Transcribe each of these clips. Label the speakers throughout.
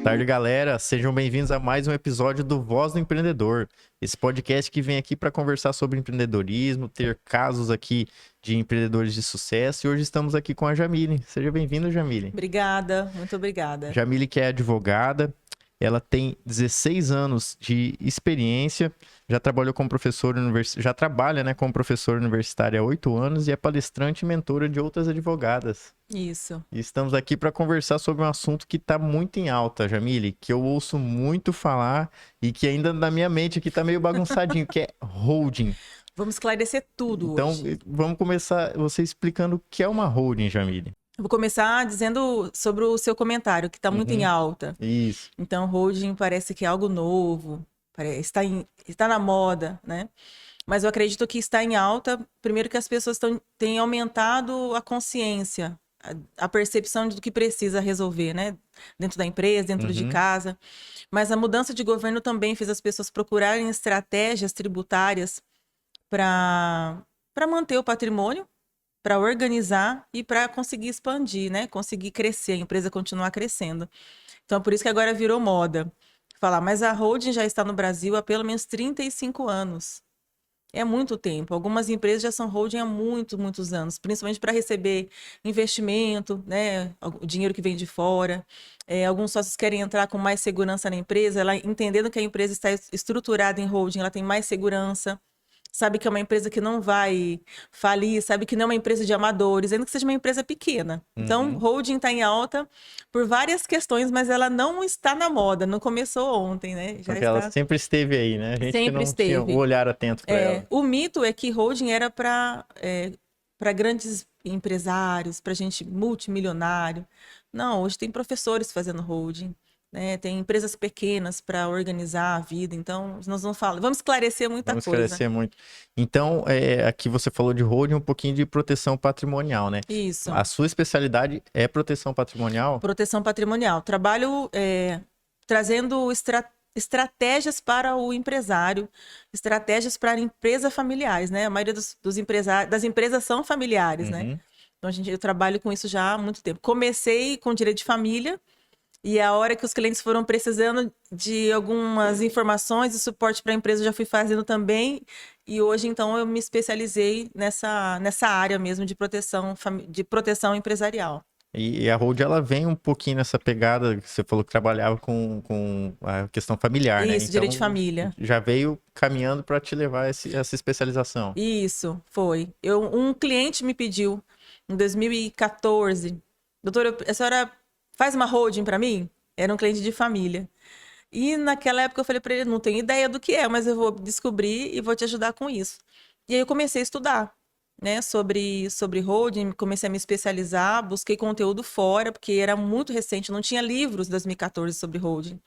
Speaker 1: Tarde, galera. Sejam bem-vindos a mais um episódio do Voz do Empreendedor. Esse podcast que vem aqui para conversar sobre empreendedorismo, ter casos aqui de empreendedores de sucesso. E hoje estamos aqui com a Jamile. Seja bem-vinda, Jamile.
Speaker 2: Obrigada, muito obrigada.
Speaker 1: Jamile, que é advogada, ela tem 16 anos de experiência, já trabalhou como professora já trabalha, né, como professora universitária há 8 anos e é palestrante e mentora de outras advogadas.
Speaker 2: Isso.
Speaker 1: E estamos aqui para conversar sobre um assunto que está muito em alta, Jamile, que eu ouço muito falar e que ainda na minha mente aqui está meio bagunçadinho, que é holding.
Speaker 2: Vamos esclarecer tudo
Speaker 1: Então,
Speaker 2: hoje.
Speaker 1: vamos começar você explicando o que é uma holding, Jamile.
Speaker 2: Eu vou começar dizendo sobre o seu comentário, que está muito em alta.
Speaker 1: Isso.
Speaker 2: Então, holding parece que é algo novo, está na moda, né? Mas eu acredito que está em alta, primeiro que as pessoas têm aumentado a consciência, a percepção do que precisa resolver, né? Dentro da empresa, dentro de casa. Mas a mudança de governo também fez as pessoas procurarem estratégias tributárias para manter o patrimônio, para organizar e para conseguir expandir, né? Conseguir crescer, a empresa continuar crescendo. Então, por isso que agora virou moda. Falar, mas a holding já está no Brasil há pelo menos 35 anos. É muito tempo. Algumas empresas já são holding há muitos anos, principalmente para receber investimento, né? O dinheiro que vem de fora. Alguns sócios querem entrar com mais segurança na empresa, ela entendendo que a empresa está estruturada em holding, ela tem mais segurança. Sabe que é uma empresa que não vai falir, sabe que não é uma empresa de amadores, ainda que seja uma empresa pequena. Então, holding está em alta por várias questões, mas ela não está na moda, não começou ontem, né? Já
Speaker 1: Porque
Speaker 2: está...
Speaker 1: ela sempre esteve aí, né? A gente que
Speaker 2: Sempre
Speaker 1: não tinha o
Speaker 2: esteve.
Speaker 1: olhar atento para ela.
Speaker 2: O mito é que holding era para grandes empresários, para gente multimilionário. Não, hoje tem professores fazendo holding. Né? Tem empresas pequenas para organizar a vida, então nós vamos esclarecer muita
Speaker 1: Vamos
Speaker 2: coisa.
Speaker 1: esclarecer muito. Então, aqui você falou de holding, um pouquinho de proteção patrimonial, né?
Speaker 2: Isso.
Speaker 1: A sua especialidade é proteção patrimonial?
Speaker 2: Proteção patrimonial. Trabalho trazendo estratégias para o empresário, estratégias para empresas familiares, né? A maioria dos empresários, das empresas são familiares, né? Então, eu trabalho com isso já há muito tempo. Comecei com direito de família, e a hora que os clientes foram precisando de algumas informações e suporte para a empresa, eu já fui fazendo também. E hoje, então, eu me especializei nessa área mesmo de proteção empresarial.
Speaker 1: E a holding, ela vem um pouquinho nessa pegada que você falou que trabalhava com a questão familiar, né?
Speaker 2: Isso,
Speaker 1: Então,
Speaker 2: direito de família.
Speaker 1: já veio caminhando para te levar essa especialização.
Speaker 2: Isso, foi. Um cliente me pediu, em 2014, doutora, a senhora faz uma holding para mim? Era um cliente de família. E naquela época eu falei para ele, não tenho ideia do que é, mas eu vou descobrir e vou te ajudar com isso. E aí eu comecei a estudar, né, sobre holding, comecei a me especializar, busquei conteúdo fora, porque era muito recente, não tinha livros em 2014 sobre holding.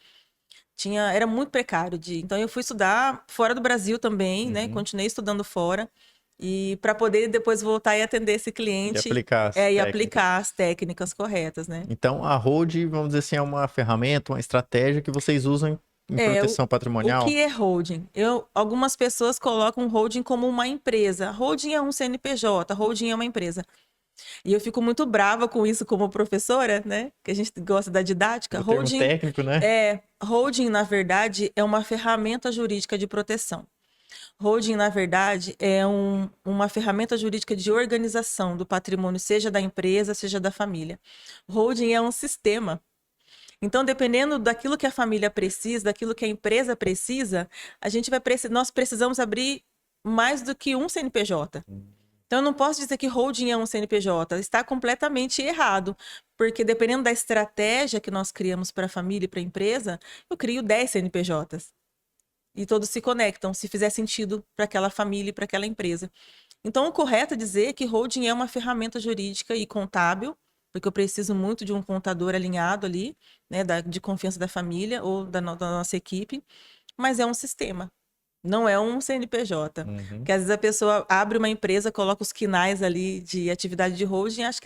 Speaker 2: Era muito precário. Então eu fui estudar fora do Brasil também, né? Continuei estudando fora. E para poder depois voltar e atender esse cliente
Speaker 1: E
Speaker 2: aplicar as técnicas corretas, né?
Speaker 1: Então, a holding, vamos dizer assim, é uma ferramenta, uma estratégia que vocês usam em proteção
Speaker 2: O
Speaker 1: patrimonial?
Speaker 2: que é holding? Algumas pessoas colocam holding como uma empresa. Holding é um CNPJ, holding é uma empresa. E eu fico muito brava com isso como professora, né? Que a gente gosta da didática.
Speaker 1: O termo técnico, né?
Speaker 2: Holding, na verdade, é uma ferramenta jurídica de proteção. Holding, na verdade, é uma ferramenta jurídica de organização do patrimônio, seja da empresa, seja da família. Holding é um sistema. Então, dependendo daquilo que a família precisa, daquilo que a empresa precisa, nós precisamos abrir mais do que um CNPJ. Então, eu não posso dizer que holding é um CNPJ. Está completamente errado. Porque dependendo da estratégia que nós criamos para a família e para a empresa, eu crio 10 CNPJs. E todos se conectam, se fizer sentido para aquela família e para aquela empresa. Então, o correto é dizer que holding é uma ferramenta jurídica e contábil, porque eu preciso muito de um contador alinhado ali, né, de confiança da família ou da nossa equipe, mas é um sistema. Não é um CNPJ. Porque às vezes a pessoa abre uma empresa, coloca os quinais ali de atividade de holding e acha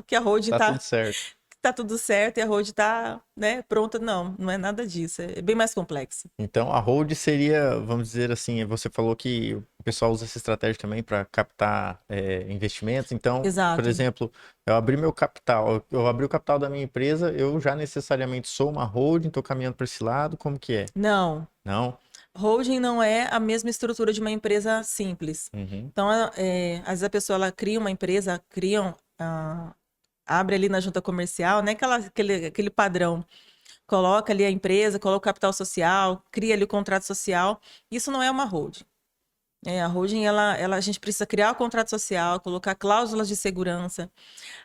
Speaker 2: que a holding
Speaker 1: Tá tudo certo.
Speaker 2: tá tudo certo e a holding tá, né, pronta. Não, não é nada disso. É bem mais complexo.
Speaker 1: Então, a hold seria, vamos dizer assim, você falou que o pessoal usa essa estratégia também para captar investimentos. Então, por
Speaker 2: Exato.
Speaker 1: exemplo, eu abri meu capital, eu abri o capital da minha empresa, eu já necessariamente sou uma holding, estou caminhando para esse lado, como que é?
Speaker 2: Não.
Speaker 1: Não?
Speaker 2: Holding não é a mesma estrutura de uma empresa simples.
Speaker 1: Uhum.
Speaker 2: Então, às vezes a pessoa ela cria uma empresa, abre ali na junta comercial, né? Aquele padrão. Coloca ali a empresa, coloca o capital social, cria ali o contrato social. Isso não é uma holding. A holding, a gente precisa criar o contrato social, colocar cláusulas de segurança.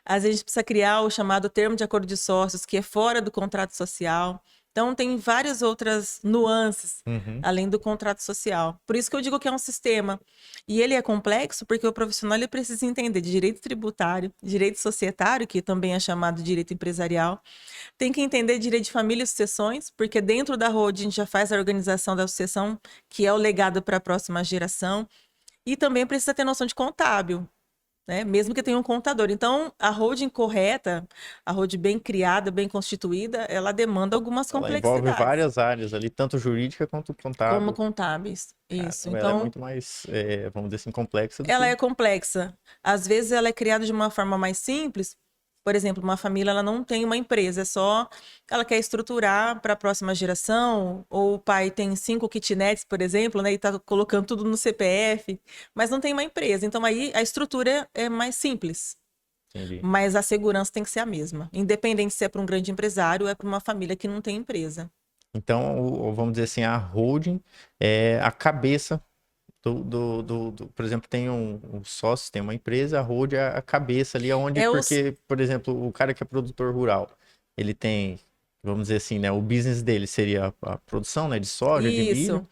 Speaker 2: Às vezes a gente precisa criar o chamado termo de acordo de sócios, que é fora do contrato social. Então, tem várias outras nuances
Speaker 1: Uhum.
Speaker 2: além do contrato social. Por isso que eu digo que é um sistema. E ele é complexo porque o profissional ele precisa entender de direito tributário, direito societário, que também é chamado de direito empresarial. Tem que entender direito de família e sucessões, porque dentro da holding a gente já faz a organização da sucessão, que é o legado para a próxima geração. E também precisa ter noção de contábil, né? Mesmo que tenha um contador. Então, a holding correta, a holding bem criada, bem constituída, ela demanda algumas
Speaker 1: Ela envolve
Speaker 2: complexidades,
Speaker 1: várias áreas ali, tanto jurídica quanto
Speaker 2: como
Speaker 1: contábil.
Speaker 2: contábeis. Isso.
Speaker 1: Caramba, ela é
Speaker 2: Então,
Speaker 1: muito mais, vamos dizer assim, complexa do
Speaker 2: ela
Speaker 1: que.
Speaker 2: é complexa. Às vezes, ela é criada de uma forma mais simples. Por exemplo, uma família ela não tem uma empresa, é só ela quer estruturar para a próxima geração, ou o pai tem 5 kitnets, por exemplo, né, e está colocando tudo no CPF, mas não tem uma empresa. Então aí a estrutura é mais simples.
Speaker 1: Entendi.
Speaker 2: Mas a segurança tem que ser a mesma, independente se é para um grande empresário ou é para uma família que não tem empresa.
Speaker 1: Então, vamos dizer assim, a holding é a cabeça por exemplo, tem um sócio, tem uma empresa, a holding é a cabeça ali, onde,
Speaker 2: É os
Speaker 1: porque, por exemplo, o cara que é produtor rural, ele tem, vamos dizer assim, né, o business dele seria a produção, né, de soja, de milho,
Speaker 2: isso,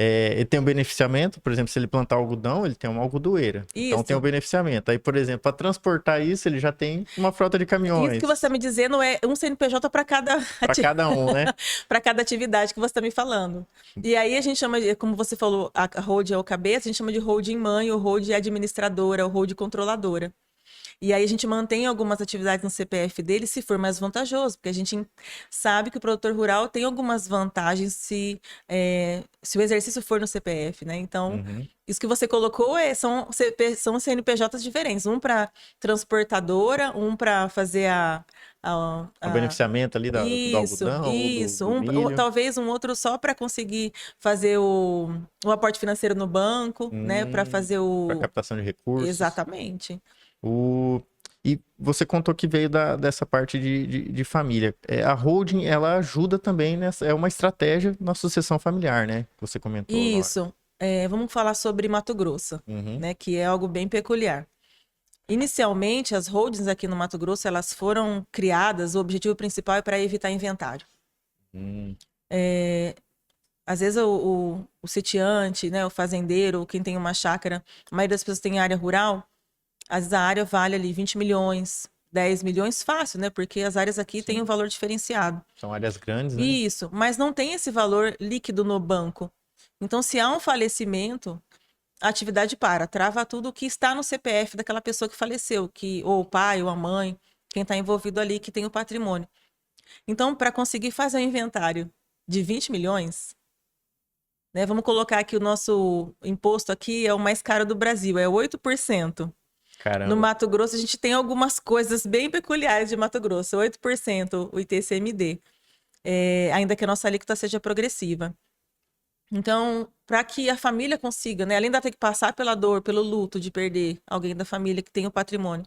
Speaker 1: ele tem um beneficiamento, por exemplo, se ele plantar algodão, ele tem uma algodoeira, então tem o
Speaker 2: isso.
Speaker 1: beneficiamento. Aí, por exemplo, para transportar isso, ele já tem uma frota de
Speaker 2: Isso que você está
Speaker 1: caminhões
Speaker 2: me dizendo é um CNPJ para cada
Speaker 1: para cada um, né?
Speaker 2: para cada atividade que você está me falando. E aí a gente chama de, como você falou, a holding é o cabeça, a gente chama de holding mãe, ou holding administradora, ou holding controladora. E aí a gente mantém algumas atividades no CPF dele se for mais vantajoso, porque a gente sabe que o produtor rural tem algumas vantagens se o exercício for no CPF, né? Então,
Speaker 1: Uhum.
Speaker 2: isso que você colocou são CNPJs diferentes, um para transportadora, um para fazer
Speaker 1: O beneficiamento ali do
Speaker 2: isso,
Speaker 1: algodão ou
Speaker 2: isso.
Speaker 1: do milho.
Speaker 2: Talvez um outro só para conseguir fazer o aporte financeiro no banco, né? Para fazer
Speaker 1: Para
Speaker 2: o.
Speaker 1: captação de recursos.
Speaker 2: Exatamente.
Speaker 1: O... E você contou que veio dessa parte de família. A holding, ela ajuda também nessa. É uma estratégia na sucessão familiar, né? Que você comentou agora.
Speaker 2: Isso. Vamos falar sobre Mato Grosso,
Speaker 1: Uhum.
Speaker 2: né? Que é algo bem peculiar. Inicialmente, as holdings aqui no Mato Grosso, elas foram criadas, o objetivo principal é para evitar inventário.
Speaker 1: Hum,
Speaker 2: Às vezes o sitiante, né, o fazendeiro, quem tem uma chácara, a maioria das pessoas tem área rural, às vezes a área vale ali 20 milhões, 10 milhões fácil, né? Porque as áreas aqui têm um
Speaker 1: sim.
Speaker 2: valor diferenciado.
Speaker 1: São áreas grandes, né?
Speaker 2: Isso, mas não tem esse valor líquido no banco. Então, se há um falecimento, a atividade para, trava tudo que está no CPF daquela pessoa que faleceu, ou o pai, ou a mãe, quem está envolvido ali, que tem o patrimônio. Então, para conseguir fazer um inventário de 20 milhões, né, vamos colocar que o nosso imposto aqui é o mais caro do Brasil, é 8%. No
Speaker 1: Caramba.
Speaker 2: Mato Grosso, a gente tem algumas coisas bem peculiares de Mato Grosso, 8% o ITCMD, ainda que a nossa alíquota seja progressiva. Então, para que a família consiga, né, além de ter que passar pela dor, pelo luto de perder alguém da família que tem o patrimônio,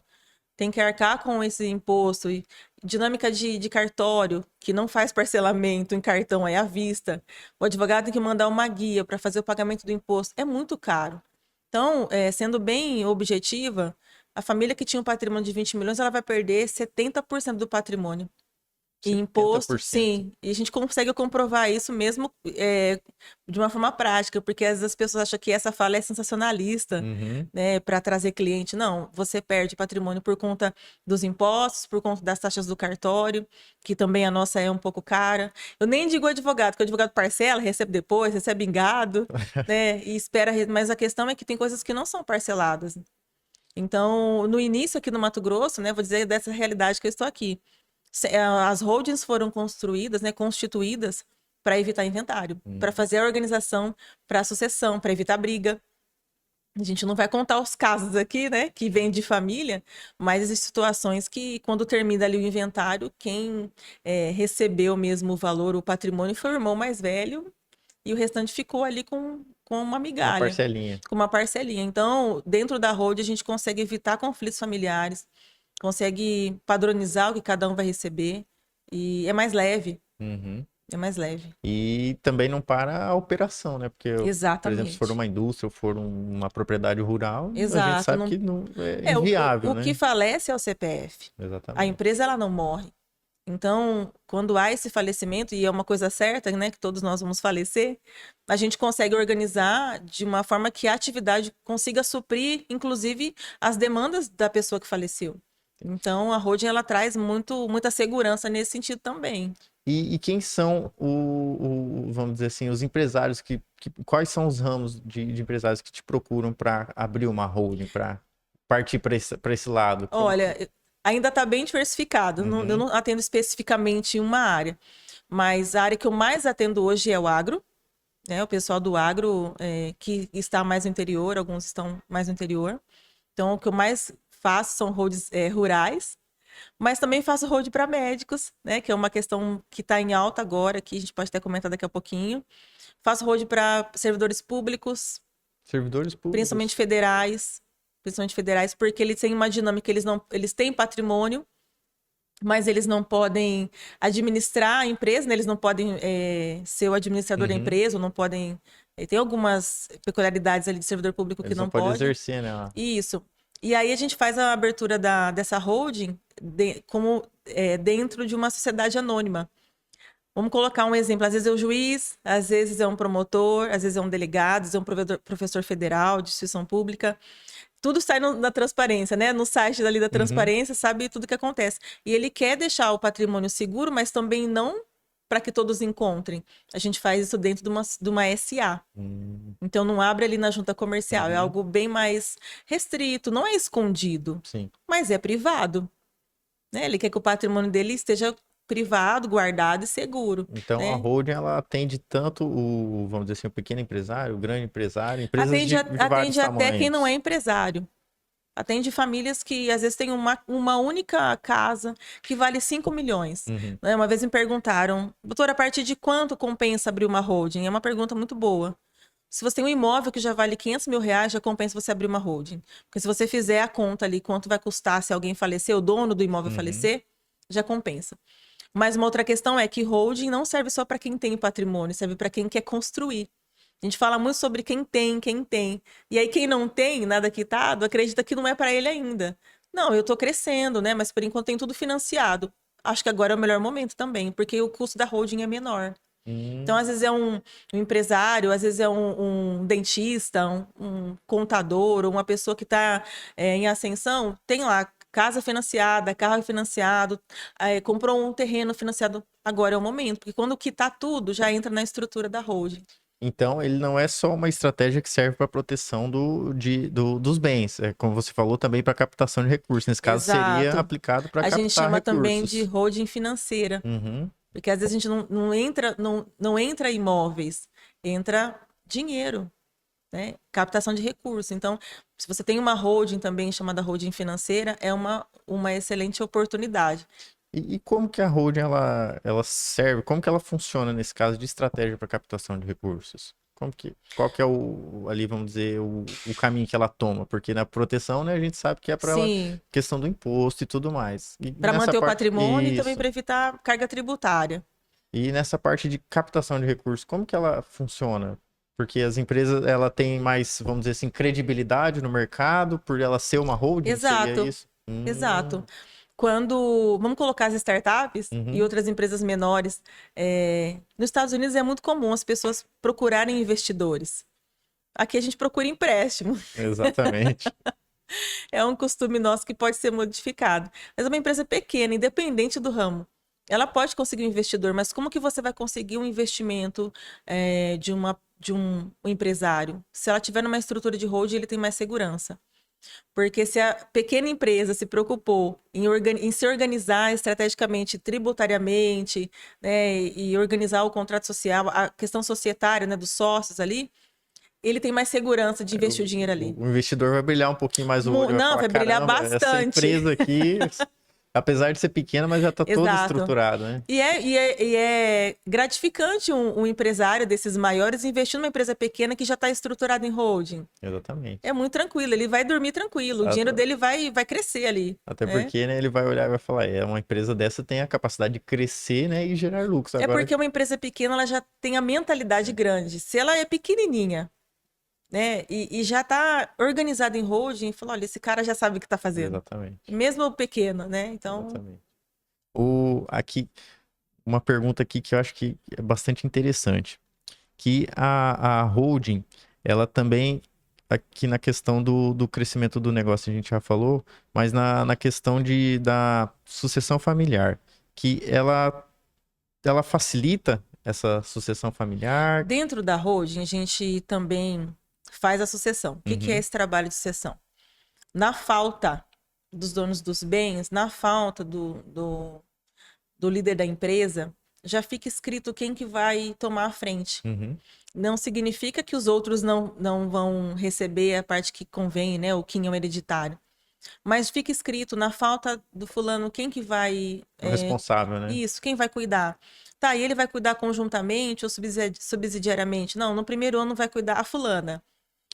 Speaker 2: tem que arcar com esse imposto e dinâmica de cartório, que não faz parcelamento em cartão, é à vista. O advogado tem que mandar uma guia para fazer o pagamento do imposto. É muito caro. Então, sendo bem objetiva, a família que tinha um patrimônio de 20 milhões, ela vai perder 70% do patrimônio. E imposto,
Speaker 1: 70%.
Speaker 2: sim. E a gente consegue comprovar isso mesmo de uma forma prática, porque às vezes as pessoas acham que essa fala é sensacionalista,
Speaker 1: Uhum.
Speaker 2: né, para trazer cliente. Não, você perde patrimônio por conta dos impostos, por conta das taxas do cartório, que também a nossa é um pouco cara. Eu nem digo advogado, porque o advogado parcela, recebe depois, recebe em gado, né, e espera. Mas a questão é que tem coisas que não são parceladas. Então, no início aqui no Mato Grosso, né, vou dizer dessa realidade que eu estou aqui. As holdings foram construídas, né, constituídas para evitar inventário, para fazer a organização para a sucessão, para evitar briga. A gente não vai contar os casos aqui, né, que vêm de família, mas existem situações que, quando termina ali o inventário, quem recebeu mesmo o valor, o patrimônio, foi o irmão mais velho e o restante ficou ali com uma
Speaker 1: Uma
Speaker 2: migalha,
Speaker 1: parcelinha.
Speaker 2: com uma parcelinha. Então, dentro da hold, a gente consegue evitar conflitos familiares, consegue padronizar o que cada um vai receber e é mais leve,
Speaker 1: Uhum.
Speaker 2: é mais leve.
Speaker 1: E também não para a operação, né? Porque, por exemplo, se for
Speaker 2: Exatamente.
Speaker 1: uma indústria ou for uma propriedade rural, a gente
Speaker 2: Exato.
Speaker 1: sabe
Speaker 2: Não...
Speaker 1: que não é
Speaker 2: É,
Speaker 1: inviável,
Speaker 2: o que
Speaker 1: né?
Speaker 2: falece é o CPF. A
Speaker 1: Exatamente.
Speaker 2: empresa, ela não morre. Então, quando há esse falecimento, e é uma coisa certa, né, que todos nós vamos falecer, a gente consegue organizar de uma forma que a atividade consiga suprir, inclusive, as demandas da pessoa que faleceu. Então, a holding, ela traz muita segurança nesse sentido também.
Speaker 1: E quem são vamos dizer assim, os empresários quais são os ramos de empresários que te procuram para abrir uma holding, para partir para esse lado? Como que...
Speaker 2: Olha, ainda está bem diversificado. Eu
Speaker 1: Uhum,
Speaker 2: não atendo especificamente em uma área, mas a área que eu mais atendo hoje é o agro, né? O pessoal do agro que está mais no interior, alguns estão mais no interior. Então, o que eu mais faço são holds rurais, mas também faço hold para médicos, né? Que é uma questão que está em alta agora, que a gente pode até comentar daqui a pouquinho. Faço hold para servidores públicos,
Speaker 1: servidores
Speaker 2: principalmente
Speaker 1: públicos.
Speaker 2: federais, porque eles têm uma dinâmica, eles têm patrimônio, mas eles não podem administrar a empresa, né? Eles não podem ser o administrador da
Speaker 1: Uhum.
Speaker 2: empresa, ou não podem. Tem algumas peculiaridades ali de servidor público que
Speaker 1: Eles não
Speaker 2: não
Speaker 1: podem
Speaker 2: pode.
Speaker 1: exercer, né?
Speaker 2: Isso. E aí a gente faz a abertura dessa holding como dentro de uma sociedade anônima. Vamos colocar um exemplo. Às vezes é o juiz, às vezes é um promotor, às vezes é um delegado, às vezes é um professor federal de instituição pública. Tudo sai na transparência, né? No site ali da
Speaker 1: Uhum.
Speaker 2: transparência, sabe tudo que acontece. E ele quer deixar o patrimônio seguro, mas também não para que todos encontrem. A gente faz isso dentro de uma SA.
Speaker 1: Hum,
Speaker 2: Então não abre ali na junta comercial, é
Speaker 1: uhum.
Speaker 2: algo bem mais restrito, não é escondido,
Speaker 1: Sim.
Speaker 2: mas é privado, né? Ele quer que o patrimônio dele esteja privado, guardado e seguro,
Speaker 1: Então a
Speaker 2: né?
Speaker 1: holding ela atende tanto vamos dizer assim, o pequeno empresário, o grande empresário, empresas
Speaker 2: Atende,
Speaker 1: de vários
Speaker 2: atende até quem não é
Speaker 1: tamanhos.
Speaker 2: empresário. Atende famílias que às vezes têm uma única casa que vale 5 milhões.
Speaker 1: Uhum.
Speaker 2: Né? Uma vez me perguntaram, doutora, a partir de quanto compensa abrir uma holding? É uma pergunta muito boa. Se você tem um imóvel que já vale 500 mil reais, já compensa você abrir uma holding. Porque se você fizer a conta ali, quanto vai custar se alguém falecer, o dono do imóvel
Speaker 1: Uhum.
Speaker 2: falecer, já compensa. Mas uma outra questão é que holding não serve só para quem tem patrimônio, serve para quem quer construir. A gente fala muito sobre quem tem, quem tem. E aí, quem não tem nada quitado, acredita que não é para ele ainda. Não, eu estou crescendo, né? Mas por enquanto tem tudo financiado. Acho que agora é o melhor momento também, porque o custo da holding é menor. Então,
Speaker 1: Hum.
Speaker 2: às vezes é um empresário, às vezes é um dentista, um contador, ou uma pessoa que está em ascensão, tem lá casa financiada, carro financiado, comprou um terreno financiado. Agora é o momento, porque quando quitar tudo, já entra na estrutura da holding.
Speaker 1: Então, ele não é só uma estratégia que serve para proteção dos bens, é, como você falou, também para captação de recursos. Nesse caso, seria
Speaker 2: Exato.
Speaker 1: aplicado para
Speaker 2: A gente
Speaker 1: captar
Speaker 2: chama também de
Speaker 1: recursos.
Speaker 2: holding financeira,
Speaker 1: Uhum.
Speaker 2: porque às vezes a gente não entra imóveis, entra dinheiro, né? Captação de recursos. Então, se você tem uma holding também chamada holding financeira, é uma excelente oportunidade.
Speaker 1: E como que a holding ela serve? Como que ela funciona nesse caso de estratégia para captação de recursos? Qual que é ali, vamos dizer, o caminho que ela toma? Porque na proteção, né, a gente sabe que é para ela
Speaker 2: Sim,
Speaker 1: questão do imposto e tudo mais. E
Speaker 2: para
Speaker 1: nessa
Speaker 2: manter o
Speaker 1: parte,
Speaker 2: patrimônio e também
Speaker 1: isso.
Speaker 2: para evitar carga tributária.
Speaker 1: E nessa parte de captação de recursos, como que ela funciona? Porque as empresas, ela tem mais, vamos dizer assim, credibilidade no mercado por ela ser uma holding, seria
Speaker 2: Exato,
Speaker 1: isso?
Speaker 2: exato. Vamos colocar as startups e
Speaker 1: Uhum,
Speaker 2: outras empresas menores, nos Estados Unidos é muito comum as pessoas procurarem investidores. Aqui a gente procura empréstimo.
Speaker 1: exatamente.
Speaker 2: É um costume nosso que pode ser modificado. Mas é uma empresa pequena, independente do ramo. Ela pode conseguir um investidor, mas como que você vai conseguir um investimento de um empresário? Se ela tiver numa estrutura de holding, ele tem mais segurança. Porque se a pequena empresa se preocupou em se organizar estrategicamente, tributariamente, né, e organizar o contrato social, a questão societária, né, dos sócios ali, ele tem mais segurança de investir o dinheiro ali.
Speaker 1: O investidor vai brilhar um pouquinho mais o olho, vai
Speaker 2: Não,
Speaker 1: falar,
Speaker 2: vai brilhar
Speaker 1: caramba, essa
Speaker 2: bastante.
Speaker 1: empresa aqui, apesar de ser pequena, mas já está toda
Speaker 2: Exato.
Speaker 1: estruturada, né?
Speaker 2: E é gratificante um empresário desses maiores investir numa empresa pequena que já está estruturada em holding.
Speaker 1: Exatamente.
Speaker 2: É muito tranquilo, ele vai dormir tranquilo, o dinheiro dele vai crescer ali.
Speaker 1: Até
Speaker 2: Né?
Speaker 1: porque, né, ele vai olhar e vai falar, uma empresa dessa tem a capacidade de crescer, né, e gerar lucros.
Speaker 2: É
Speaker 1: Agora,
Speaker 2: porque uma empresa pequena ela já tem a mentalidade grande. Se ela é pequenininha, né, e já está organizada em holding, fala, olha, esse cara já sabe o que está fazendo.
Speaker 1: exatamente,
Speaker 2: Mesmo pequeno, né? Então,
Speaker 1: exatamente. Aqui, uma pergunta aqui que eu acho que é bastante interessante, que a holding, ela também, aqui na questão do crescimento do negócio, a gente já falou, mas na questão da sucessão familiar, que ela facilita essa sucessão familiar.
Speaker 2: dentro da holding, a gente também faz a sucessão. O que é
Speaker 1: Uhum,
Speaker 2: esse trabalho de sucessão? Na falta dos donos dos bens, na falta do líder da empresa, já fica escrito quem que vai tomar a frente.
Speaker 1: uhum.
Speaker 2: Não significa que os outros não vão receber a parte que convém, né? O quinhão hereditário. Mas fica escrito, na falta do fulano, quem que vai...
Speaker 1: O responsável, né?
Speaker 2: Isso, quem vai cuidar? Tá, e ele vai cuidar conjuntamente ou subsidiariamente? Não, no primeiro ano vai cuidar a fulana.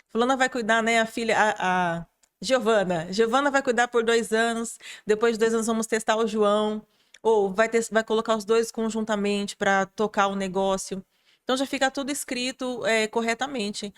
Speaker 2: Fulana vai cuidar, né, a filha, a Giovana. Giovana vai cuidar por 2 anos. Depois de 2 anos vamos testar o João. Ou vai colocar os dois conjuntamente para tocar o negócio. Então já fica tudo escrito corretamente.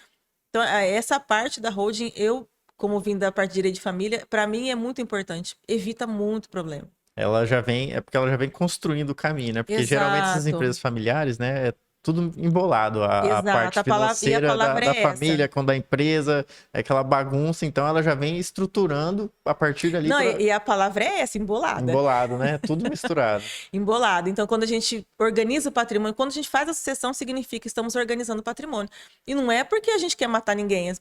Speaker 2: Então, essa parte da holding, eu, como vim da parte de direito de família, para mim é muito importante. Evita muito problema.
Speaker 1: Ela já vem, é porque ela já vem construindo o caminho, né? Porque geralmente essas
Speaker 2: Exato.
Speaker 1: empresas familiares, né, é tudo embolado. A parte
Speaker 2: Exato. E a
Speaker 1: financeira
Speaker 2: palavra
Speaker 1: da
Speaker 2: é essa.
Speaker 1: família, quando a empresa é aquela bagunça, então ela já vem estruturando a partir dali
Speaker 2: Não,
Speaker 1: para
Speaker 2: e a palavra é essa, embolada.
Speaker 1: embolado, né? Tudo misturado.
Speaker 2: Embolado. Então, quando a gente organiza o patrimônio, quando a gente faz a sucessão, significa que estamos organizando o patrimônio. E não é porque a gente quer matar ninguém.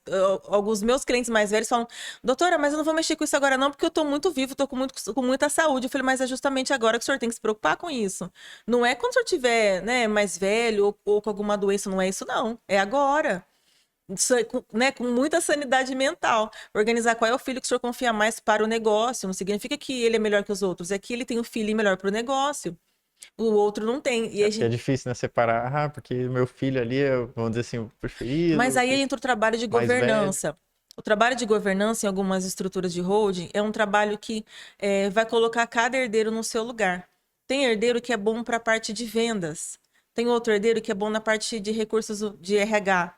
Speaker 2: Alguns meus clientes mais velhos falam, doutora, mas eu não vou mexer com isso agora não, porque eu tô muito vivo, tô com muita saúde. Eu falei, mas é justamente agora que o senhor tem que se preocupar com isso. Não é quando o senhor tiver, né, mais velho ou com alguma doença, não é isso não. É agora. Né, com muita sanidade mental. Organizar qual é o filho que o senhor confia mais para o negócio. Não significa que ele é melhor que os outros, é que ele tem um filho melhor para o negócio. O outro não tem. E
Speaker 1: É
Speaker 2: a
Speaker 1: porque é
Speaker 2: gente...
Speaker 1: difícil, né, separar, porque meu filho ali é, vamos dizer assim, o
Speaker 2: Mas
Speaker 1: preferido,
Speaker 2: aí entra o trabalho de
Speaker 1: mais velho.
Speaker 2: governança. O trabalho de governança em algumas estruturas de holding é um trabalho que vai colocar cada herdeiro no seu lugar. Tem herdeiro que é bom para a parte de vendas. Tem outro herdeiro que é bom na parte de recursos de RH.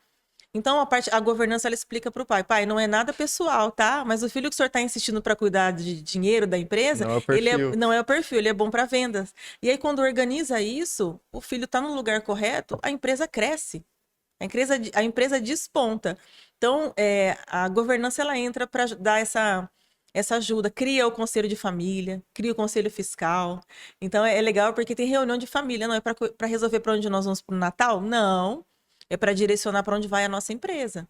Speaker 2: Então, a governança, ela explica para o pai, pai, não é nada pessoal, tá? Mas o filho que o senhor está insistindo para cuidar de dinheiro da empresa,
Speaker 1: Não é o
Speaker 2: ele
Speaker 1: perfil.
Speaker 2: não é o perfil, ele é bom para vendas. E aí, quando organiza isso, o filho está no lugar correto, a empresa cresce. A empresa desponta. Então, a governança, ela entra para dar essa ajuda. Cria o conselho de família, cria o conselho fiscal. Então, é legal porque tem reunião de família, não é para resolver para onde nós vamos para o Natal? Não. É para direcionar para onde vai a nossa empresa.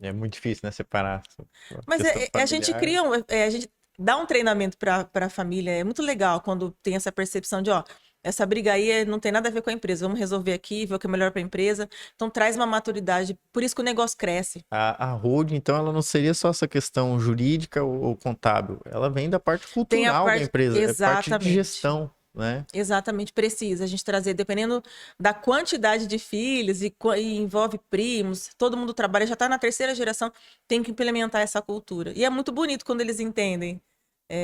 Speaker 1: É muito difícil, né, separar a
Speaker 2: Mas
Speaker 1: questão
Speaker 2: a gente
Speaker 1: familiar.
Speaker 2: cria, a gente dá um treinamento para a família. É muito legal quando tem essa percepção de, ó, essa briga aí não tem nada a ver com a empresa. Vamos resolver aqui, ver o que é melhor para a empresa. Então traz uma maturidade. Por isso que o negócio cresce.
Speaker 1: A holding, então, ela não seria só essa questão jurídica ou contábil. Ela vem da parte
Speaker 2: Tem a
Speaker 1: cultural da
Speaker 2: parte.
Speaker 1: empresa, é parte de
Speaker 2: Exatamente.
Speaker 1: gestão, né?
Speaker 2: Exatamente, precisa a gente trazer, dependendo da quantidade de filhos e envolve primos, todo mundo trabalha, já está na terceira geração, tem que implementar essa cultura. E é muito bonito quando eles entendem.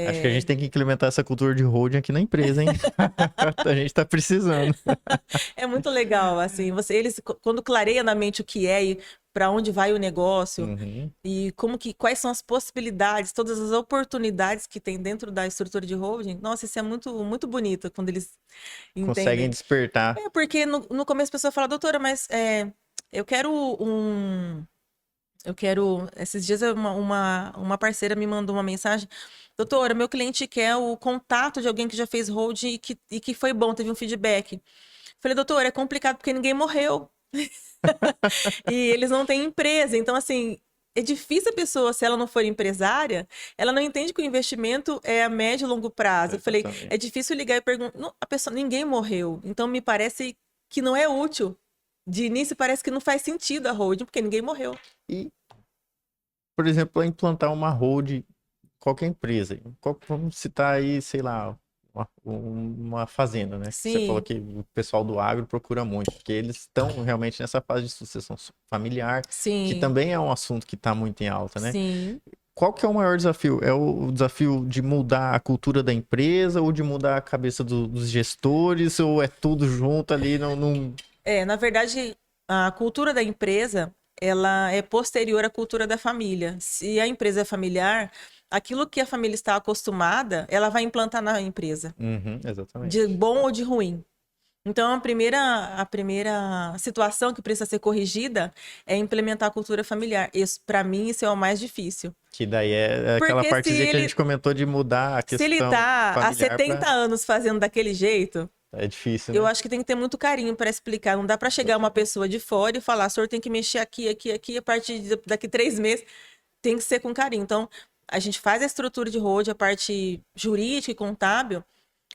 Speaker 1: Acho que a gente
Speaker 2: É,
Speaker 1: tem que implementar essa cultura de holding aqui na empresa, hein? A gente tá precisando.
Speaker 2: é muito legal, assim, quando clareia na mente o que é e para onde vai o negócio
Speaker 1: Uhum.
Speaker 2: e quais são as possibilidades, todas as oportunidades que tem dentro da estrutura de holding, nossa, isso é muito, muito bonito quando eles
Speaker 1: Conseguem
Speaker 2: entendem.
Speaker 1: despertar.
Speaker 2: Porque no começo a pessoa fala, doutora, mas eu quero um. Eu quero. Esses dias uma parceira me mandou uma mensagem. Doutora, meu cliente quer o contato de alguém que já fez hold e que foi bom, teve um feedback. Falei, doutora, é complicado porque ninguém morreu. E eles não têm empresa. Então, assim, é difícil a pessoa, se ela não for empresária, ela não entende que o investimento é a médio e longo prazo. Eu falei,
Speaker 1: Exatamente.
Speaker 2: é difícil ligar e perguntar. A pessoa, ninguém morreu. Então me parece que não é útil. De início parece que não faz sentido a holding, porque ninguém morreu.
Speaker 1: E, por exemplo, implantar uma hold, qualquer empresa. Vamos citar aí, sei lá, uma fazenda, né? Você falou
Speaker 2: Sim,
Speaker 1: que o pessoal do agro procura muito, porque eles estão realmente nessa fase de sucessão familiar, que
Speaker 2: sim,
Speaker 1: também é um assunto que está muito em alta, né?
Speaker 2: sim.
Speaker 1: Qual que é o maior desafio? É o desafio de mudar a cultura da empresa ou de mudar a cabeça dos gestores, ou é tudo junto ali, não...
Speaker 2: Na verdade, a cultura da empresa, ela é posterior à cultura da família. Se a empresa é familiar, aquilo que a família está acostumada, ela vai implantar na empresa,
Speaker 1: Uhum,
Speaker 2: de
Speaker 1: exatamente.
Speaker 2: bom ou de ruim. Então, a primeira situação que precisa ser corrigida é implementar a cultura familiar. Isso, para mim, isso é o mais difícil.
Speaker 1: Que daí é aquela
Speaker 2: Porque se
Speaker 1: partezinha que a gente
Speaker 2: ele,
Speaker 1: comentou de mudar a
Speaker 2: se ele
Speaker 1: questão
Speaker 2: tá há
Speaker 1: familiar
Speaker 2: 70
Speaker 1: para...
Speaker 2: anos fazendo daquele jeito,
Speaker 1: É difícil,
Speaker 2: eu
Speaker 1: né?
Speaker 2: acho que tem que ter muito carinho para explicar. Não dá para chegar uma pessoa de fora e falar, o senhor tem que mexer aqui, aqui, aqui, a partir daqui 3 meses. Tem que ser com carinho. Então, a gente faz a estrutura de road, a parte jurídica e contábil,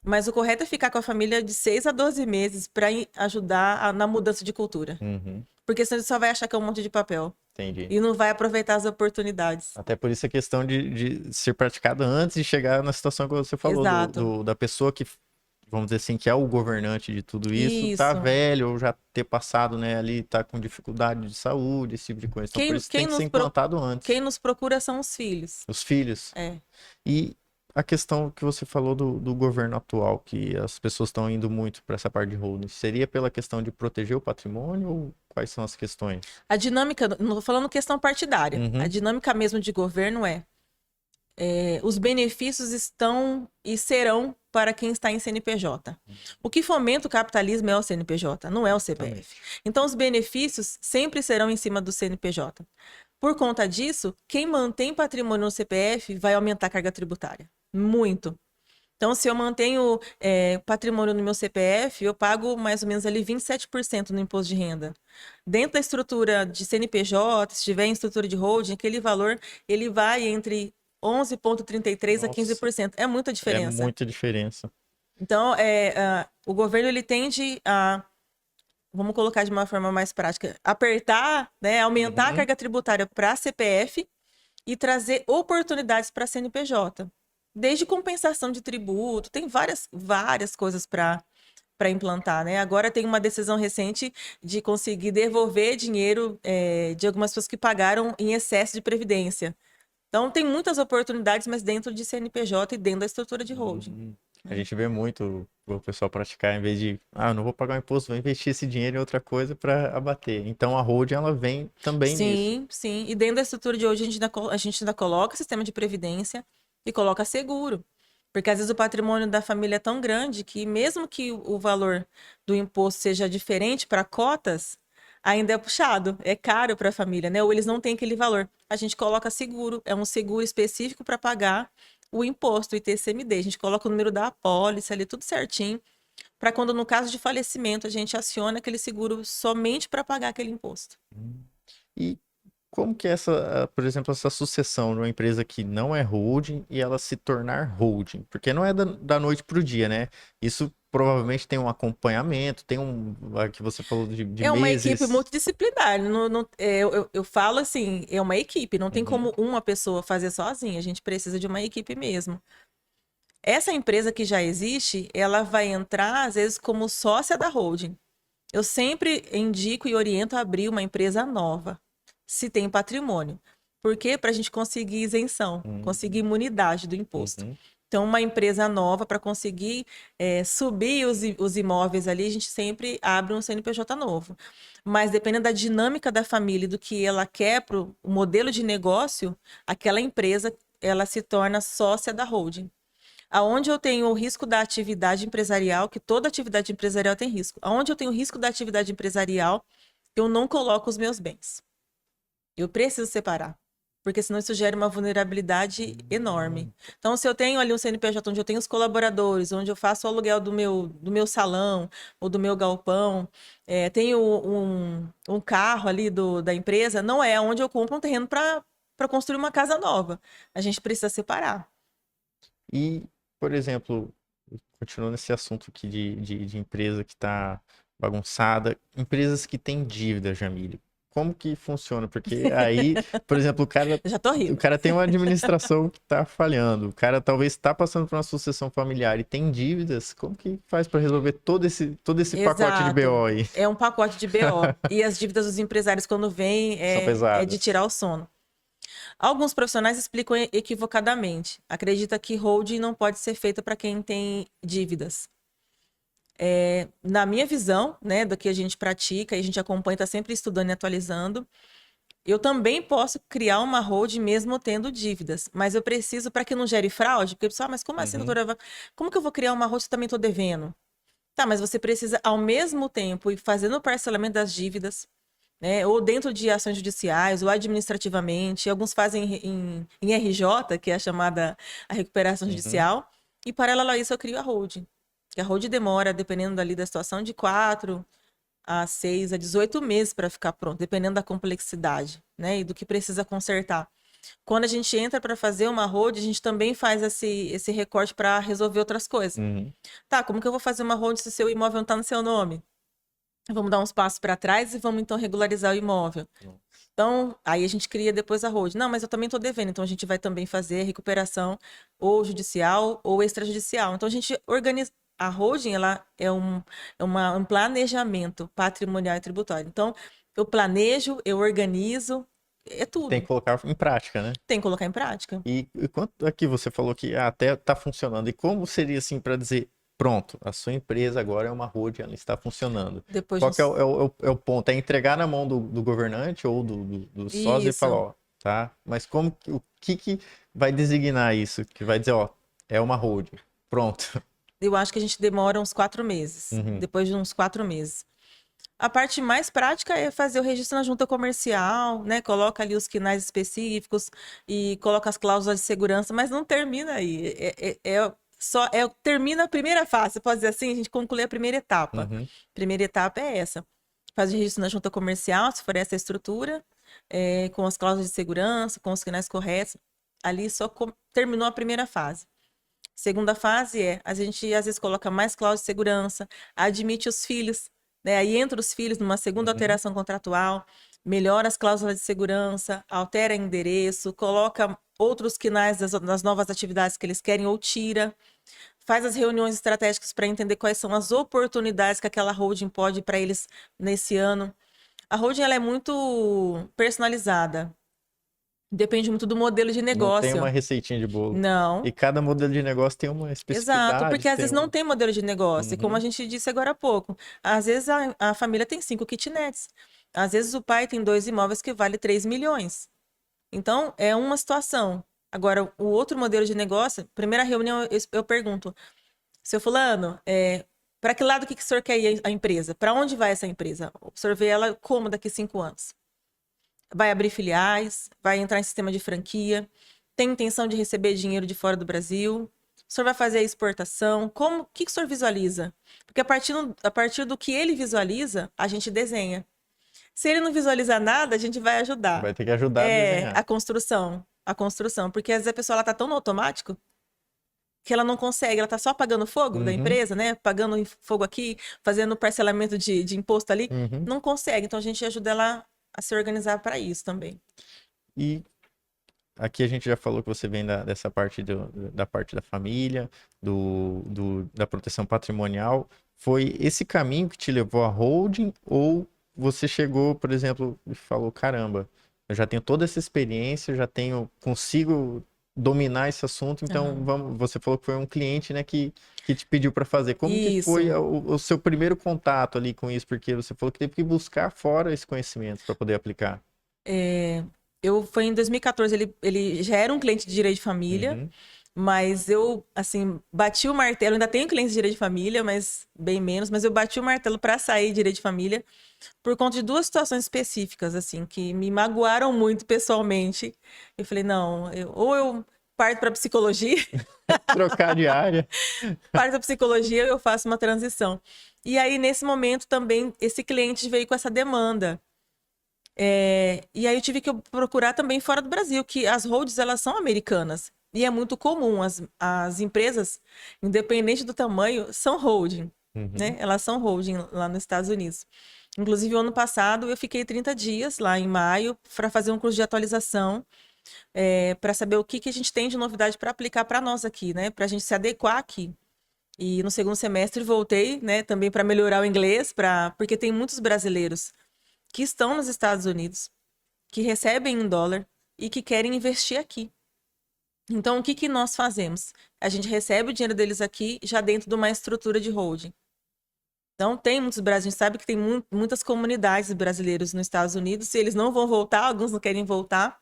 Speaker 2: mas o correto é ficar com a família de 6 a 12 meses para ajudar na mudança de cultura.
Speaker 1: Uhum,
Speaker 2: Porque senão ele só vai achar que é um monte de papel
Speaker 1: entendi.
Speaker 2: e não vai aproveitar as oportunidades.
Speaker 1: Até por isso a questão de ser praticada antes de chegar na situação que você falou,
Speaker 2: Exato.
Speaker 1: da pessoa que, vamos dizer assim, que é o governante de tudo isso, tá
Speaker 2: Isso.
Speaker 1: velho ou já ter passado, né, ali, tá com dificuldade de saúde, esse tipo de coisa. Então, por
Speaker 2: Quem,
Speaker 1: isso tem
Speaker 2: quem
Speaker 1: que ser
Speaker 2: nos,
Speaker 1: implantado antes.
Speaker 2: quem nos procura são os filhos.
Speaker 1: Os filhos.
Speaker 2: É.
Speaker 1: E a questão que você falou do governo atual, que as pessoas estão indo muito para essa parte de holding, seria pela questão de proteger o patrimônio ou quais são as questões?
Speaker 2: A dinâmica, não estou falando questão partidária, a
Speaker 1: Uhum.
Speaker 2: dinâmica mesmo de governo os benefícios estão e serão para quem está em CNPJ. O que fomenta o capitalismo é o CNPJ, não é o CPF.
Speaker 1: Exatamente.
Speaker 2: Então, os benefícios sempre serão em cima do CNPJ. Por conta disso, quem mantém patrimônio no CPF vai aumentar a carga tributária. Muito. Então, se eu mantenho patrimônio no meu CPF, eu pago mais ou menos ali 27% no imposto de renda. Dentro da estrutura de CNPJ, se tiver em estrutura de holding, aquele valor ele vai entre 11,33% a
Speaker 1: Nossa,
Speaker 2: 15%. É muita
Speaker 1: é
Speaker 2: diferença.
Speaker 1: muita diferença.
Speaker 2: Então, o governo ele tende a, vamos colocar de uma forma mais prática, apertar, né, aumentar a
Speaker 1: Uhum.
Speaker 2: carga tributária para CPF e trazer oportunidades para CNPJ. Desde compensação de tributo, tem várias coisas para implantar, né? Agora tem uma decisão recente de conseguir devolver dinheiro de algumas pessoas que pagaram em excesso de previdência. Então tem muitas oportunidades, mas dentro de CNPJ e dentro da estrutura de holding.
Speaker 1: Uhum. A
Speaker 2: Né?
Speaker 1: gente vê muito o pessoal praticar, em vez de, eu não vou pagar um imposto, vou investir esse dinheiro em outra coisa para abater. Então a holding, ela vem também nisso.
Speaker 2: Sim, sim. E dentro da estrutura de hoje, a gente ainda coloca sistema de previdência e coloca seguro. Porque às vezes o patrimônio da família é tão grande que, mesmo que o valor do imposto seja diferente para cotas, ainda é puxado, é caro para a família, né? Ou eles não têm aquele valor. A gente coloca seguro, é um seguro específico para pagar o imposto, o ITCMD. A gente coloca o número da apólice ali, tudo certinho, para quando, no caso de falecimento, a gente aciona aquele seguro somente para pagar aquele imposto.
Speaker 1: E como que é essa, por exemplo, essa sucessão de uma empresa que não é holding e ela se tornar holding? Porque não é da noite para o dia, né? Isso provavelmente tem um acompanhamento, tem que você falou de
Speaker 2: É uma equipe
Speaker 1: meses.
Speaker 2: multidisciplinar. Eu falo assim, é uma equipe, não tem
Speaker 1: Uhum.
Speaker 2: como uma pessoa fazer sozinha. A gente precisa de uma equipe mesmo. Essa empresa que já existe, ela vai entrar, às vezes, como sócia da holding. Eu sempre indico e oriento a abrir uma empresa nova, se tem patrimônio. Por quê? Para a gente conseguir isenção, conseguir
Speaker 1: Uhum.
Speaker 2: imunidade do imposto.
Speaker 1: Uhum.
Speaker 2: Então, uma empresa nova, para conseguir subir os imóveis ali, a gente sempre abre um CNPJ novo. Mas dependendo da dinâmica da família e do que ela quer para o modelo de negócio, aquela empresa ela se torna sócia da holding. Aonde eu tenho o risco da atividade empresarial, que toda atividade empresarial tem risco. Aonde eu tenho o risco da atividade empresarial, eu não coloco os meus bens. Eu preciso separar, porque senão isso gera uma vulnerabilidade enorme. Então, se eu tenho ali um CNPJ onde eu tenho os colaboradores, onde eu faço o aluguel do meu salão ou do meu galpão, tenho um carro ali da empresa, não é onde eu compro um terreno para construir uma casa nova. A gente precisa separar.
Speaker 1: E, por exemplo, continuando esse assunto aqui de empresa que está bagunçada, empresas que têm dívida, Jamile, como que funciona? Porque aí, por exemplo,
Speaker 2: Eu já tô
Speaker 1: o
Speaker 2: rindo.
Speaker 1: cara tem uma administração que está falhando, o cara talvez está passando por uma sucessão familiar e tem dívidas, como que faz para resolver todo esse pacote de
Speaker 2: Exato.
Speaker 1: BO aí?
Speaker 2: É um pacote de BO. E as dívidas dos empresários, quando vêm,
Speaker 1: São
Speaker 2: é de
Speaker 1: pesadas.
Speaker 2: tirar o sono. Alguns profissionais explicam equivocadamente. Acredita que holding não pode ser feita para quem tem dívidas. Na minha visão, né, do que a gente pratica, e a gente acompanha, está sempre estudando e atualizando, eu também posso criar uma holding mesmo tendo dívidas, mas eu preciso para que não gere fraude, porque pessoal, mas como assim,
Speaker 1: Uhum,
Speaker 2: doutora? Como que eu vou criar uma holding se eu também estou devendo? Tá, mas você precisa ao mesmo tempo ir fazendo o parcelamento das dívidas, né? Ou dentro de ações judiciais, ou administrativamente. Alguns fazem em RJ, que é a chamada a recuperação
Speaker 1: uhum.
Speaker 2: judicial. E paralelo a isso, eu crio a holding. Que a holding demora, dependendo dali da situação, de 4 a 6 a 18 meses para ficar pronto, dependendo da complexidade, né? E do que precisa consertar. Quando a gente entra para fazer uma holding, a gente também faz esse recorte para resolver outras coisas.
Speaker 1: Uhum.
Speaker 2: Tá, como que eu vou fazer uma holding se o seu imóvel não está no seu nome? Vamos dar uns passos para trás e vamos então regularizar o imóvel. Então, aí a gente cria depois a holding. Não, mas eu também estou devendo, então a gente vai também fazer recuperação ou judicial ou extrajudicial. Então a gente organiza. A holding, ela um planejamento patrimonial e tributário. Então, eu planejo, eu organizo, é
Speaker 1: Tem que
Speaker 2: tudo.
Speaker 1: colocar em prática, né?
Speaker 2: Tem que colocar em prática.
Speaker 1: E quanto aqui você falou que até está funcionando. E como seria assim para dizer, pronto, a sua empresa agora é uma holding, ela está funcionando.
Speaker 2: Depois de
Speaker 1: Qual que
Speaker 2: uns...
Speaker 1: é o ponto? É entregar na mão do governante ou do sócio e falar,
Speaker 2: Isso.
Speaker 1: ó, tá? Mas o que vai designar isso? Que vai dizer, ó, é uma holding. Pronto.
Speaker 2: Eu acho que a gente demora uns 4 meses.
Speaker 1: Uhum,
Speaker 2: Depois de uns 4 meses. A parte mais prática é fazer o registro na junta comercial, né? Coloca ali os quinais específicos e coloca as cláusulas de segurança, mas não termina aí. Termina a primeira fase, você pode dizer assim, a gente conclui a primeira etapa.
Speaker 1: uhum.
Speaker 2: Primeira etapa é essa. Faz o registro na junta comercial, se for essa a estrutura, com as cláusulas de segurança, com os quinais corretos. Ali só terminou a primeira fase. Segunda fase a gente às vezes coloca mais cláusulas de segurança, admite os filhos, né? Aí entra os filhos numa segunda
Speaker 1: Uhum.
Speaker 2: alteração contratual, melhora as cláusulas de segurança, altera endereço, coloca outros quinais das novas atividades que eles querem ou tira, faz as reuniões estratégicas para entender quais são as oportunidades que aquela holding pode para eles nesse ano. A holding ela é muito personalizada, depende muito do modelo de
Speaker 1: Não tem uma
Speaker 2: negócio.
Speaker 1: receitinha de bolo.
Speaker 2: Não.
Speaker 1: E cada modelo de negócio tem uma
Speaker 2: Exato,
Speaker 1: especificidade,
Speaker 2: porque às
Speaker 1: tem
Speaker 2: vezes não
Speaker 1: um.
Speaker 2: tem modelo de negócio, e como a
Speaker 1: Uhum,
Speaker 2: gente disse agora há pouco, às vezes a família tem 5 kitnets, às vezes o pai tem 2 imóveis que vale 3 milhões. Então, é uma situação. Agora, o outro modelo de negócio, primeira reunião, eu pergunto, seu fulano, para que lado que o senhor quer ir a empresa? Para onde vai essa empresa? O senhor vê ela como daqui 5 anos? Vai abrir filiais, vai entrar em sistema de franquia, tem intenção de receber dinheiro de fora do Brasil, o senhor vai fazer a exportação, o que o senhor visualiza? Porque a partir do que ele visualiza, a gente desenha. Se ele não visualizar nada, a gente vai ajudar.
Speaker 1: vai ter que ajudar a
Speaker 2: É
Speaker 1: desenhar.
Speaker 2: a construção, porque às vezes a pessoa ela tá tão no automático que ela não consegue, ela tá só apagando fogo da
Speaker 1: Uhum,
Speaker 2: empresa, né? Pagando fogo aqui, fazendo parcelamento de imposto ali,
Speaker 1: uhum.
Speaker 2: não consegue. Então a gente ajuda ela a se organizar para isso também.
Speaker 1: E aqui a gente já falou que você vem dessa parte da parte da família, da proteção patrimonial. Foi esse caminho que te levou à holding ou você chegou, por exemplo, e falou, caramba, eu já tenho toda essa experiência, consigo dominar esse assunto, então
Speaker 2: Aham.
Speaker 1: vamos, você falou que foi um cliente, né, que te pediu para fazer. Como que foi
Speaker 2: Isso.
Speaker 1: o seu primeiro contato ali com isso? Porque você falou que teve que buscar fora esse conhecimento para poder aplicar.
Speaker 2: É, foi em 2014, ele já era um cliente de direito de família,
Speaker 1: Uhum,
Speaker 2: mas eu, assim, bati o martelo. Ainda tenho clientes de direito de família, mas bem menos. Mas eu bati o martelo para sair de direito de família por conta de duas situações específicas, assim, que me magoaram muito pessoalmente. Eu falei, não, ou eu parto para psicologia,
Speaker 1: trocar de área.
Speaker 2: parto para psicologia, ou eu faço uma transição. E aí, nesse momento, também, esse cliente veio com essa demanda. E aí eu tive que procurar também fora do Brasil, que as holds, elas são americanas. E é muito comum, as empresas, independente do tamanho, são holding, né?
Speaker 1: Uhum.
Speaker 2: Elas são holding lá nos Estados Unidos. Inclusive, o ano passado, eu fiquei 30 dias lá em maio para fazer um curso de atualização, para saber o que a gente tem de novidade para aplicar para nós aqui, né? Para a gente se adequar aqui. E no segundo semestre voltei, né, também para melhorar o inglês, porque tem muitos brasileiros que estão nos Estados Unidos, que recebem em dólar e que querem investir aqui. Então, o que nós fazemos? A gente recebe o dinheiro deles aqui já dentro de uma estrutura de holding. Então, tem muitos brasileiros, a gente sabe que tem muitas comunidades brasileiros nos Estados Unidos, e eles não vão voltar, alguns não querem voltar,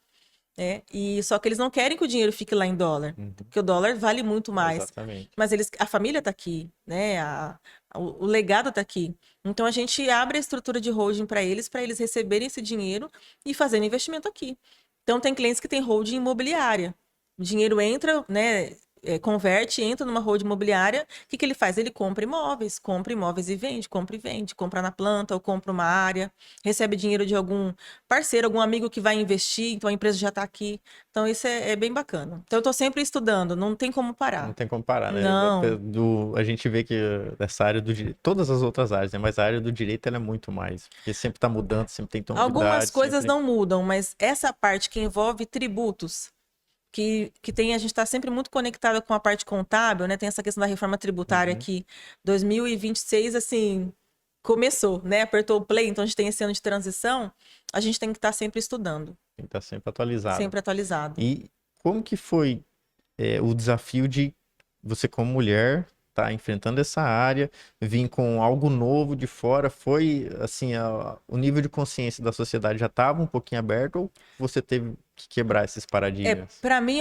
Speaker 2: né? E só que eles não querem que o dinheiro fique lá em dólar,
Speaker 1: Uhum.
Speaker 2: porque o dólar vale muito mais.
Speaker 1: Exatamente.
Speaker 2: Mas a família está aqui, né? O legado está aqui. Então a gente abre a estrutura de holding para eles receberem esse dinheiro e fazerem investimento aqui. Então tem clientes que têm holding imobiliária. O dinheiro entra, né? Converte, entra numa holding imobiliária. O que ele faz? Ele compra imóveis e vende, compra na planta ou compra uma área, recebe dinheiro de algum parceiro, algum amigo que vai investir, então a empresa já está aqui. Então isso é bem bacana. Então eu estou sempre estudando, não tem como
Speaker 1: Não
Speaker 2: parar.
Speaker 1: tem como parar, né?
Speaker 2: Não.
Speaker 1: A gente vê que essa área do direito, todas as outras áreas, né? Mas a área do direito ela é muito mais. Porque sempre tá mudando, sempre tem
Speaker 2: Algumas
Speaker 1: novidades,
Speaker 2: coisas
Speaker 1: sempre.
Speaker 2: não mudam, mas essa parte que envolve tributos, que tem, a gente está sempre muito conectado com a parte contábil, né? Tem essa questão da reforma tributária
Speaker 1: Uhum.
Speaker 2: que 2026, assim, começou, né? Apertou o play, então a gente tem esse ano de transição, a gente tem que estar sempre estudando,
Speaker 1: Tem que estar sempre atualizado.
Speaker 2: sempre atualizado.
Speaker 1: E como que foi o desafio de você, como mulher, estar enfrentando essa área, vir com algo novo de fora? Foi assim, o nível de consciência da sociedade já estava um pouquinho aberto ou você teve que quebrar esses paradigmas?
Speaker 2: Para mim,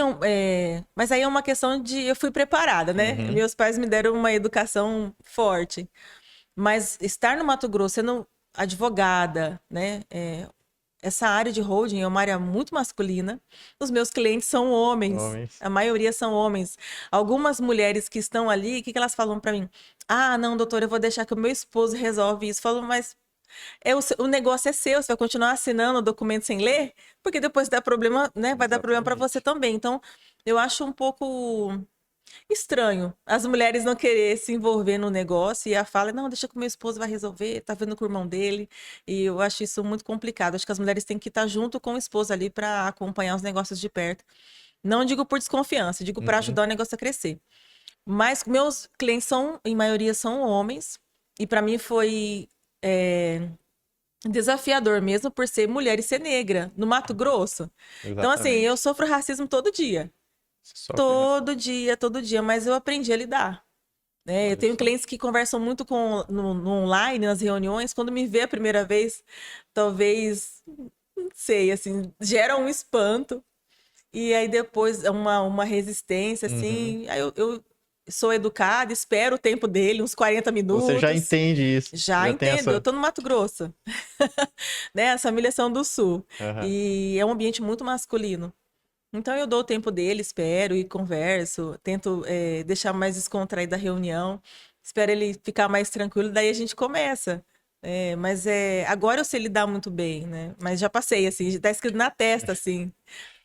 Speaker 2: mas aí é uma questão de eu fui preparada, né?
Speaker 1: Uhum.
Speaker 2: Meus pais me deram uma educação forte. Mas estar no Mato Grosso sendo advogada, né? Essa área de holding é uma área muito masculina. Os meus clientes são homens.
Speaker 1: Homens.
Speaker 2: A maioria são homens. Algumas mulheres que estão ali, o que elas falam para mim? Ah, não, doutora, eu vou deixar que o meu esposo resolve isso. Falam, mas o negócio é seu, você vai continuar assinando o documento sem ler? Porque depois dá problema, né? Vai dar problema para você
Speaker 1: Exatamente.
Speaker 2: também. Então, eu acho um pouco estranho as mulheres não querer se envolver no negócio e a fala, não, deixa que o meu esposo vai resolver, tá vendo com o irmão dele. E eu acho isso muito complicado. Acho que as mulheres têm que estar junto com o esposo ali para acompanhar os negócios de perto. Não digo por desconfiança, digo para
Speaker 1: Uhum.
Speaker 2: ajudar o negócio a crescer. Mas meus clientes são, em maioria, são homens. E para mim foi desafiador mesmo por ser mulher e ser negra no Mato Grosso. Então, assim, eu
Speaker 1: Exatamente.
Speaker 2: sofro racismo todo dia.
Speaker 1: Você sofre, né?
Speaker 2: Todo dia, mas eu aprendi a lidar. Né? Eu
Speaker 1: Olha
Speaker 2: tenho
Speaker 1: só.
Speaker 2: clientes que conversam muito no online, nas reuniões, quando me vê a primeira vez, talvez, não sei, assim, gera um espanto. E aí depois uma resistência,
Speaker 1: Uhum.
Speaker 2: assim. Aí eu sou educada, espero o tempo dele, uns 40
Speaker 1: Você já
Speaker 2: minutos.
Speaker 1: entende isso.
Speaker 2: Já
Speaker 1: Já tem
Speaker 2: entendo, eu
Speaker 1: essa.
Speaker 2: tô no Mato Grosso, né? As famílias são do Sul.
Speaker 1: Aham.
Speaker 2: E é um ambiente muito masculino. Então eu dou o tempo dele, espero e converso, tento deixar mais descontraída a reunião, espero ele ficar mais tranquilo, daí a gente começa. Mas agora eu sei lidar muito bem, né? Mas já passei, assim, já tá escrito na testa, assim.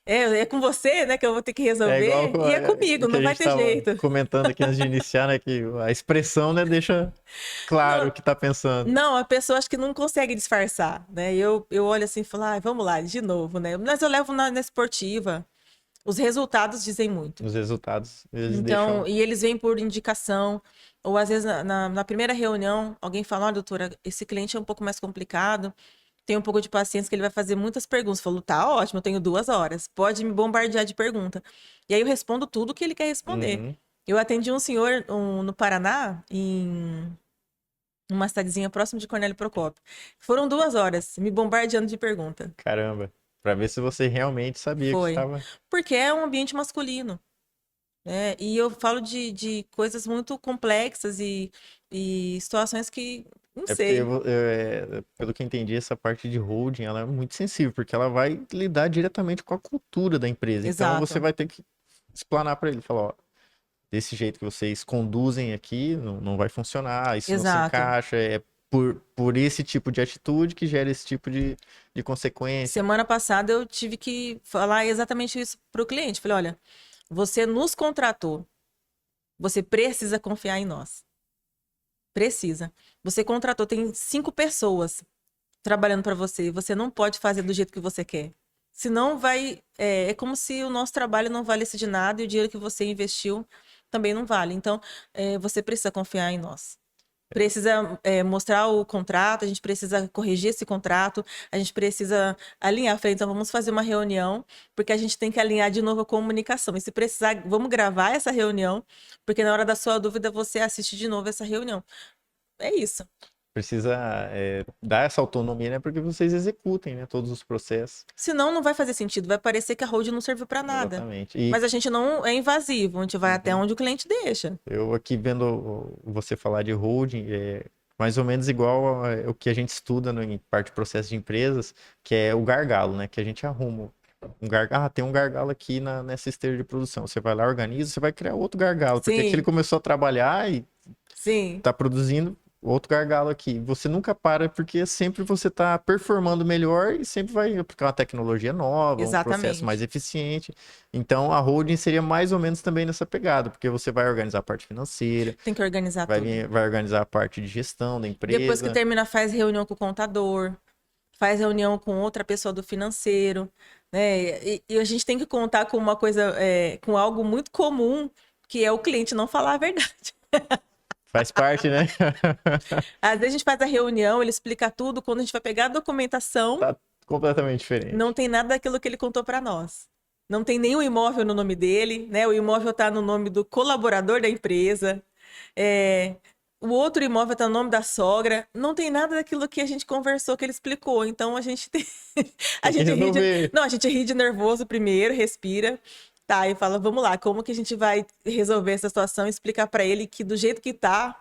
Speaker 2: É com você, né, que eu vou ter que
Speaker 1: É igual
Speaker 2: resolver, e é comigo,
Speaker 1: que a
Speaker 2: não
Speaker 1: gente
Speaker 2: vai ter
Speaker 1: estava
Speaker 2: jeito.
Speaker 1: comentando aqui antes de iniciar, né? Que a expressão, né, deixa claro o
Speaker 2: Não,
Speaker 1: que tá pensando.
Speaker 2: não, a pessoa acho que não consegue disfarçar, né? Eu olho assim e falo, vamos lá, de novo, né? Mas eu levo na esportiva. Os resultados dizem muito.
Speaker 1: Os resultados, eles
Speaker 2: Então,
Speaker 1: deixam.
Speaker 2: e eles vêm por indicação, ou às vezes na primeira reunião, alguém fala, olha, doutora, esse cliente é um pouco mais complicado, tem um pouco de paciência que ele vai fazer muitas perguntas. Eu falo, tá ótimo, eu tenho 2 horas, pode me bombardear de pergunta. E aí eu respondo tudo que ele quer responder.
Speaker 1: Uhum.
Speaker 2: Eu atendi um senhor no Paraná, em uma cidadezinha próximo de Cornélio Procópio. Foram 2 horas me bombardeando de pergunta.
Speaker 1: Caramba. Pra ver se você realmente sabia que
Speaker 2: Foi.
Speaker 1: estava.
Speaker 2: Porque é um ambiente masculino. Né? E eu falo de coisas muito complexas e situações que não
Speaker 1: É porque,
Speaker 2: sei.
Speaker 1: pelo que eu entendi, essa parte de holding, ela é muito sensível, porque ela vai lidar diretamente com a cultura da empresa. Então, você
Speaker 2: Exato,
Speaker 1: vai ter que explanar para ele, falar, ó, desse jeito que vocês conduzem aqui, não vai funcionar, isso não se
Speaker 2: exato.
Speaker 1: encaixa, por esse tipo de atitude que gera esse tipo de consequência.
Speaker 2: Semana passada eu tive que falar exatamente isso para o cliente. Falei, olha, você nos contratou, você precisa confiar em nós. Precisa. Você contratou, tem 5 pessoas trabalhando para você, e você não pode fazer do jeito que você quer. Senão vai. É como se o nosso trabalho não valesse de nada e o dinheiro que você investiu também não vale. Então, você precisa confiar em nós. Precisa mostrar o contrato, a gente precisa corrigir esse contrato, a gente precisa alinhar. Eu falei, então vamos fazer uma reunião, porque a gente tem que alinhar de novo a comunicação. E se precisar, vamos gravar essa reunião, porque na hora da sua dúvida você assiste de novo essa reunião. É isso.
Speaker 1: Precisa dar essa autonomia, né? Porque vocês executem, né? Todos os processos.
Speaker 2: Senão não vai fazer sentido, vai parecer que a hold não serviu para nada.
Speaker 1: Exatamente. E
Speaker 2: Mas a gente não é invasivo, a gente vai até onde o cliente deixa.
Speaker 1: eu aqui vendo você falar de holding, mais ou menos igual o que a gente estuda em parte de processo de empresas, que é o gargalo, né? Que a gente arruma um gargalo. Ah, tem um gargalo aqui nessa esteira de produção. Você vai lá, organiza, você vai criar outro gargalo. Porque aqui ele
Speaker 2: Sim,
Speaker 1: começou a trabalhar e
Speaker 2: sim,
Speaker 1: tá produzindo outro gargalo aqui. Você nunca para porque sempre você tá performando melhor e sempre vai aplicar uma tecnologia nova, um processo mais
Speaker 2: exatamente.
Speaker 1: eficiente. Então a holding seria mais ou menos também nessa pegada, porque você vai organizar a parte financeira,
Speaker 2: Tem que organizar tudo.
Speaker 1: vai organizar a parte de gestão da
Speaker 2: Depois que
Speaker 1: empresa.
Speaker 2: termina, faz reunião com o contador, faz reunião com outra pessoa do financeiro, né? E a gente tem que contar com uma coisa, com algo muito comum, que é o cliente não falar a verdade.
Speaker 1: Faz parte, né?
Speaker 2: Às vezes a gente faz a reunião, ele explica tudo, quando a gente vai pegar a documentação,
Speaker 1: Tá completamente
Speaker 2: não
Speaker 1: diferente.
Speaker 2: tem nada daquilo que ele contou para nós. Não tem nenhum imóvel no nome dele, né? O imóvel está no nome do colaborador da empresa. É, o outro imóvel está no nome da sogra. Não tem nada daquilo que a gente conversou, que ele explicou. Então a gente tem... a
Speaker 1: Tem que
Speaker 2: gente ri de...
Speaker 1: resolver.
Speaker 2: Não, a gente ri de nervoso primeiro, respira. Tá, e fala, vamos lá, como que a gente vai resolver essa situação e explicar para ele que do jeito que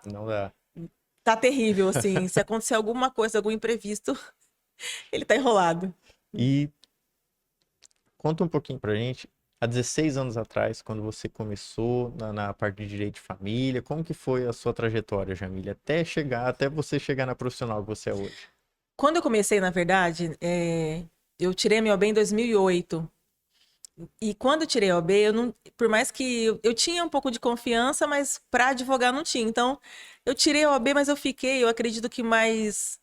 Speaker 1: Não dá.
Speaker 2: tá terrível, assim. Se acontecer alguma coisa, algum imprevisto, ele tá enrolado.
Speaker 1: E conta um pouquinho pra gente, há 16 anos atrás, quando você começou na parte de direito de família, como que foi a sua trajetória, Jamília, até você chegar na profissional que você é hoje?
Speaker 2: Quando eu comecei, na verdade, eu tirei a minha OAB em 2008. E quando eu tirei a OAB, eu não, por mais que eu tinha um pouco de confiança, mas para advogar não tinha. Então, eu tirei a OAB, mas eu fiquei, eu acredito que mais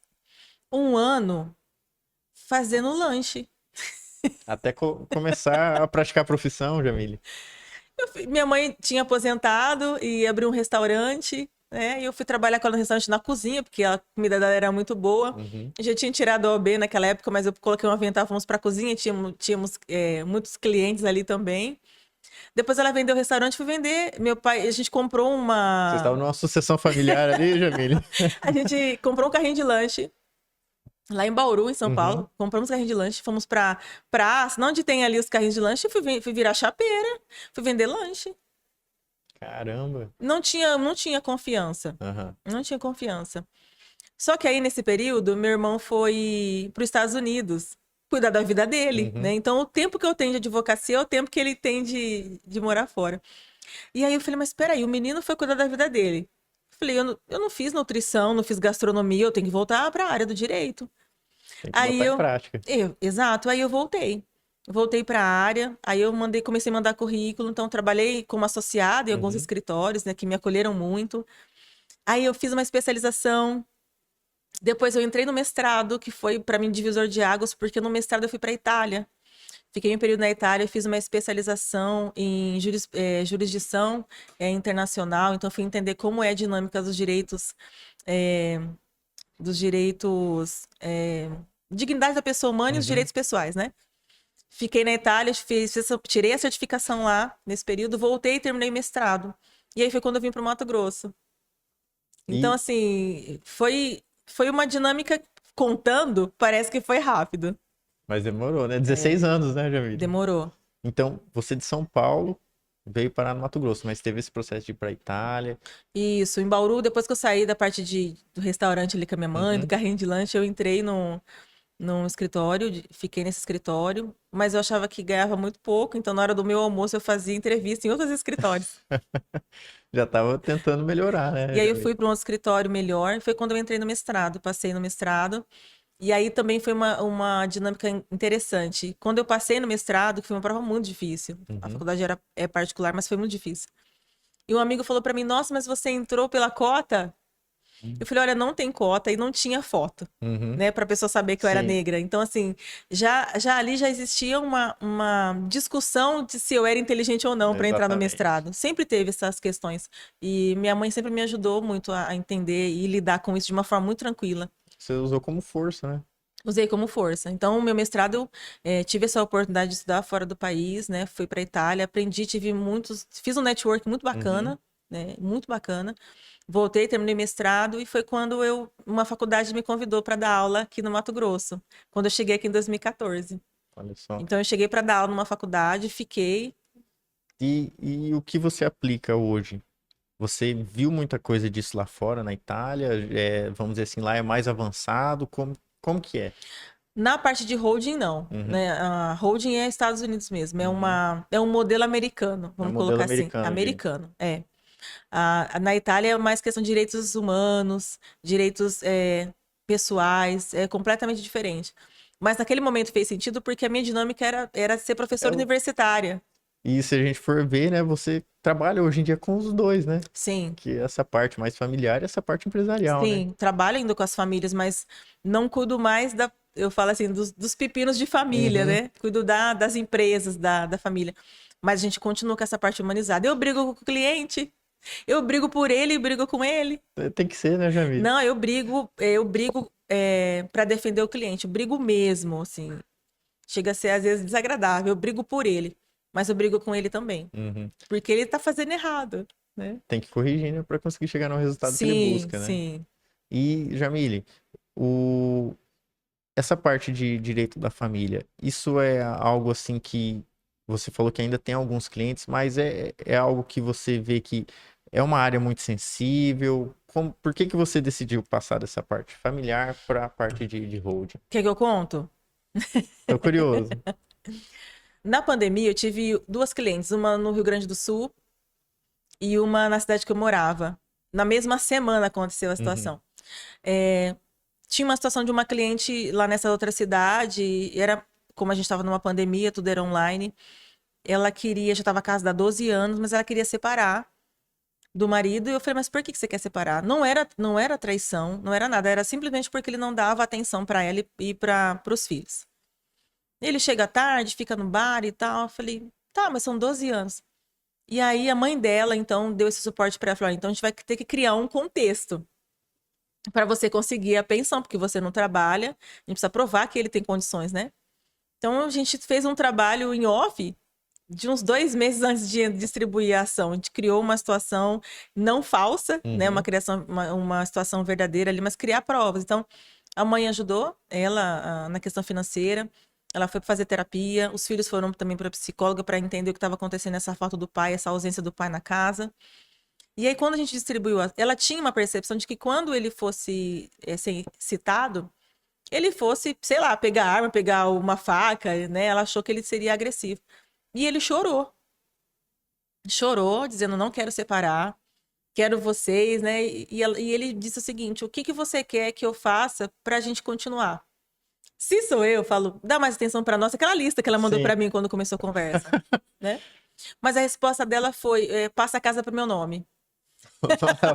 Speaker 2: um ano fazendo lanche.
Speaker 1: Até começar a praticar a profissão, Jamília.
Speaker 2: Minha mãe tinha aposentado e abriu um restaurante, né? E eu fui trabalhar com ela no restaurante na cozinha, porque a comida dela era muito boa.
Speaker 1: Uhum.
Speaker 2: Eu já tinha tirado a OAB naquela época, mas eu coloquei um avental, fomos para a cozinha, tínhamos muitos clientes ali também. Depois ela vendeu o restaurante, fui vender. Meu pai, a gente comprou
Speaker 1: Você estava
Speaker 2: uma.
Speaker 1: numa sucessão familiar ali, Jamília?
Speaker 2: A gente comprou um carrinho de lanche lá em Bauru, em São
Speaker 1: Uhum.
Speaker 2: Paulo. Compramos carrinho de lanche, fomos pra praça, onde tem ali os carrinhos de lanche, e fui virar chapeira, fui vender lanche.
Speaker 1: Caramba.
Speaker 2: Não tinha confiança.
Speaker 1: Aham.
Speaker 2: Não tinha confiança. Só que aí, nesse período, meu irmão foi para os Estados Unidos cuidar da vida dele, né?
Speaker 1: Uhum.
Speaker 2: Então, o tempo que eu tenho de advocacia é o tempo que ele tem de morar fora. E aí eu falei, mas peraí, o menino foi cuidar da vida dele. Falei, eu não fiz nutrição, não fiz gastronomia, eu tenho que voltar para a área do direito.
Speaker 1: Tem que
Speaker 2: Aí
Speaker 1: botar em prática.
Speaker 2: exato, aí eu voltei. Voltei para a área, aí eu comecei a mandar currículo, então trabalhei como associada em alguns
Speaker 1: Uhum.
Speaker 2: escritórios, né, que me acolheram muito. Aí eu fiz uma especialização. Depois eu entrei no mestrado, que foi para mim divisor de águas, porque no mestrado eu fui para a Itália. Fiquei um período na Itália, fiz uma especialização em jurisdição internacional, então fui entender como é a dinâmica eh, dos direitos, dignidade da pessoa humana e os
Speaker 1: Uhum.
Speaker 2: direitos pessoais, né? Fiquei na Itália, tirei a certificação lá nesse período, voltei e terminei o mestrado. E aí foi quando eu vim para o Mato Grosso. Então,
Speaker 1: E,
Speaker 2: assim, foi uma dinâmica contando, parece que foi rápido.
Speaker 1: mas demorou, né? 16
Speaker 2: É,
Speaker 1: anos, né, Jamília?
Speaker 2: demorou.
Speaker 1: Então, você de São Paulo veio parar no Mato Grosso, mas teve esse processo de ir para Itália.
Speaker 2: Isso, em Bauru, depois que eu saí da parte do restaurante ali com a minha mãe, do
Speaker 1: Uhum.
Speaker 2: carrinho de lanche, eu entrei num escritório, fiquei nesse escritório, mas eu achava que ganhava muito pouco, então na hora do meu almoço eu fazia entrevista em outros escritórios.
Speaker 1: Já tava tentando melhorar, né,
Speaker 2: E aí eu
Speaker 1: Jamile?
Speaker 2: fui para um outro escritório melhor, foi quando eu entrei no mestrado, passei no mestrado, e aí também foi uma dinâmica interessante. Quando eu passei no mestrado, que foi uma prova muito difícil, a
Speaker 1: Uhum,
Speaker 2: faculdade é particular, mas foi muito difícil. E um amigo falou para mim, nossa, mas você entrou pela cota? Eu falei, olha, não tem cota e não tinha foto,
Speaker 1: uhum,
Speaker 2: né, para a pessoa saber que eu era
Speaker 1: sim,
Speaker 2: negra. Então, assim, já ali já existia uma discussão de se eu era inteligente ou não para entrar no
Speaker 1: exatamente.
Speaker 2: mestrado. Sempre teve essas questões. E minha mãe sempre me ajudou muito a entender e lidar com isso de uma forma muito tranquila.
Speaker 1: Você usou como força, né?
Speaker 2: Usei como força. Então, o meu mestrado, eu tive essa oportunidade de estudar fora do país, né? Fui para Itália, aprendi, tive muitos, fiz um network muito
Speaker 1: Uhum.
Speaker 2: bacana, né? Muito bacana. Voltei, terminei mestrado e foi quando uma faculdade me convidou para dar aula aqui no Mato Grosso, quando eu cheguei aqui em 2014.
Speaker 1: Olha só.
Speaker 2: Então, eu cheguei para dar aula numa faculdade, fiquei.
Speaker 1: E o que você aplica hoje? Você viu muita coisa disso lá fora, na Itália? Vamos dizer assim, lá é mais avançado? Como que é?
Speaker 2: Na parte de holding, não,
Speaker 1: Uhum,
Speaker 2: né? A holding é Estados Unidos mesmo,
Speaker 1: uhum.
Speaker 2: é um modelo americano,
Speaker 1: É o
Speaker 2: vamos
Speaker 1: modelo
Speaker 2: colocar assim,
Speaker 1: americano, eu digo.
Speaker 2: americano, é. Na Itália é mais questão de direitos humanos, direitos pessoais, é completamente diferente. Mas naquele momento fez sentido porque a minha dinâmica era ser
Speaker 1: É
Speaker 2: professora
Speaker 1: o-
Speaker 2: universitária.
Speaker 1: E se a gente for ver, né, você trabalha hoje em dia com os dois, né?
Speaker 2: Sim,
Speaker 1: Que é essa parte mais familiar e essa parte empresarial, né?
Speaker 2: sim, trabalho ainda com as famílias, mas não cuido mais eu falo assim, dos pepinos de família,
Speaker 1: Uhum.
Speaker 2: né? Cuido das empresas, da família. Mas a gente continua com essa parte humanizada. Eu brigo com o cliente, eu brigo por ele e brigo com ele.
Speaker 1: Tem que ser, né, Jamile?
Speaker 2: Não, eu brigo para defender o cliente, eu brigo mesmo, assim. Chega a ser às vezes desagradável, eu brigo por ele, mas eu brigo com ele também,
Speaker 1: Uhum.
Speaker 2: porque ele tá fazendo errado, né?
Speaker 1: Tem que corrigir, né, para conseguir chegar no resultado que ele
Speaker 2: Sim,
Speaker 1: busca, né?
Speaker 2: sim.
Speaker 1: E, Jamile, o... essa parte de direito da família, isso é algo assim que você falou que ainda tem alguns clientes, mas é algo que você vê que é uma área muito sensível. Por que que você decidiu passar dessa parte familiar para a parte de holding?
Speaker 2: Quer que eu conto?
Speaker 1: Tô curioso.
Speaker 2: Na pandemia, eu tive duas clientes, uma no Rio Grande do Sul e uma na cidade que eu morava. Na mesma semana aconteceu a
Speaker 1: Uhum,
Speaker 2: situação. É, tinha uma situação de uma cliente lá nessa outra cidade, e era como a gente estava numa pandemia, tudo era online. Ela queria, já estava casada há 12 anos, mas ela queria separar do marido. E eu falei, mas por que que você quer separar? Não era traição, não era nada, era simplesmente porque ele não dava atenção para ela e para os filhos. Ele chega tarde, fica no bar e tal. Eu falei, tá, mas são 12 anos. E aí a mãe dela, então, deu esse suporte para ela. Falou, "Olha, então a gente vai ter que criar um contexto para você conseguir a pensão, porque você não trabalha. A gente precisa provar que ele tem condições, né? Então a gente fez um trabalho em off de uns 2 meses antes de distribuir a ação. A gente criou uma situação não falsa, né? Uma
Speaker 1: uhum.
Speaker 2: criação, uma situação verdadeira ali, mas criar provas. Então, a mãe ajudou ela na questão financeira. Ela foi fazer terapia. Os filhos foram também para psicóloga para entender o que estava acontecendo, essa falta do pai, essa ausência do pai na casa. E aí, quando a gente distribuiu, ela tinha uma percepção de que quando ele fosse ser citado, ele fosse, sei lá, pegar arma, pegar uma faca, né? Ela achou que ele seria agressivo. E ele chorou. Chorou, dizendo: não quero separar, quero vocês, né? E ele disse o seguinte: o que que você quer que eu faça pra gente continuar? Se sou eu, falo, dá mais atenção pra nós, aquela lista que ela mandou
Speaker 1: Sim,
Speaker 2: pra mim quando começou a conversa, né? Mas a resposta dela foi: passa a casa pro meu nome.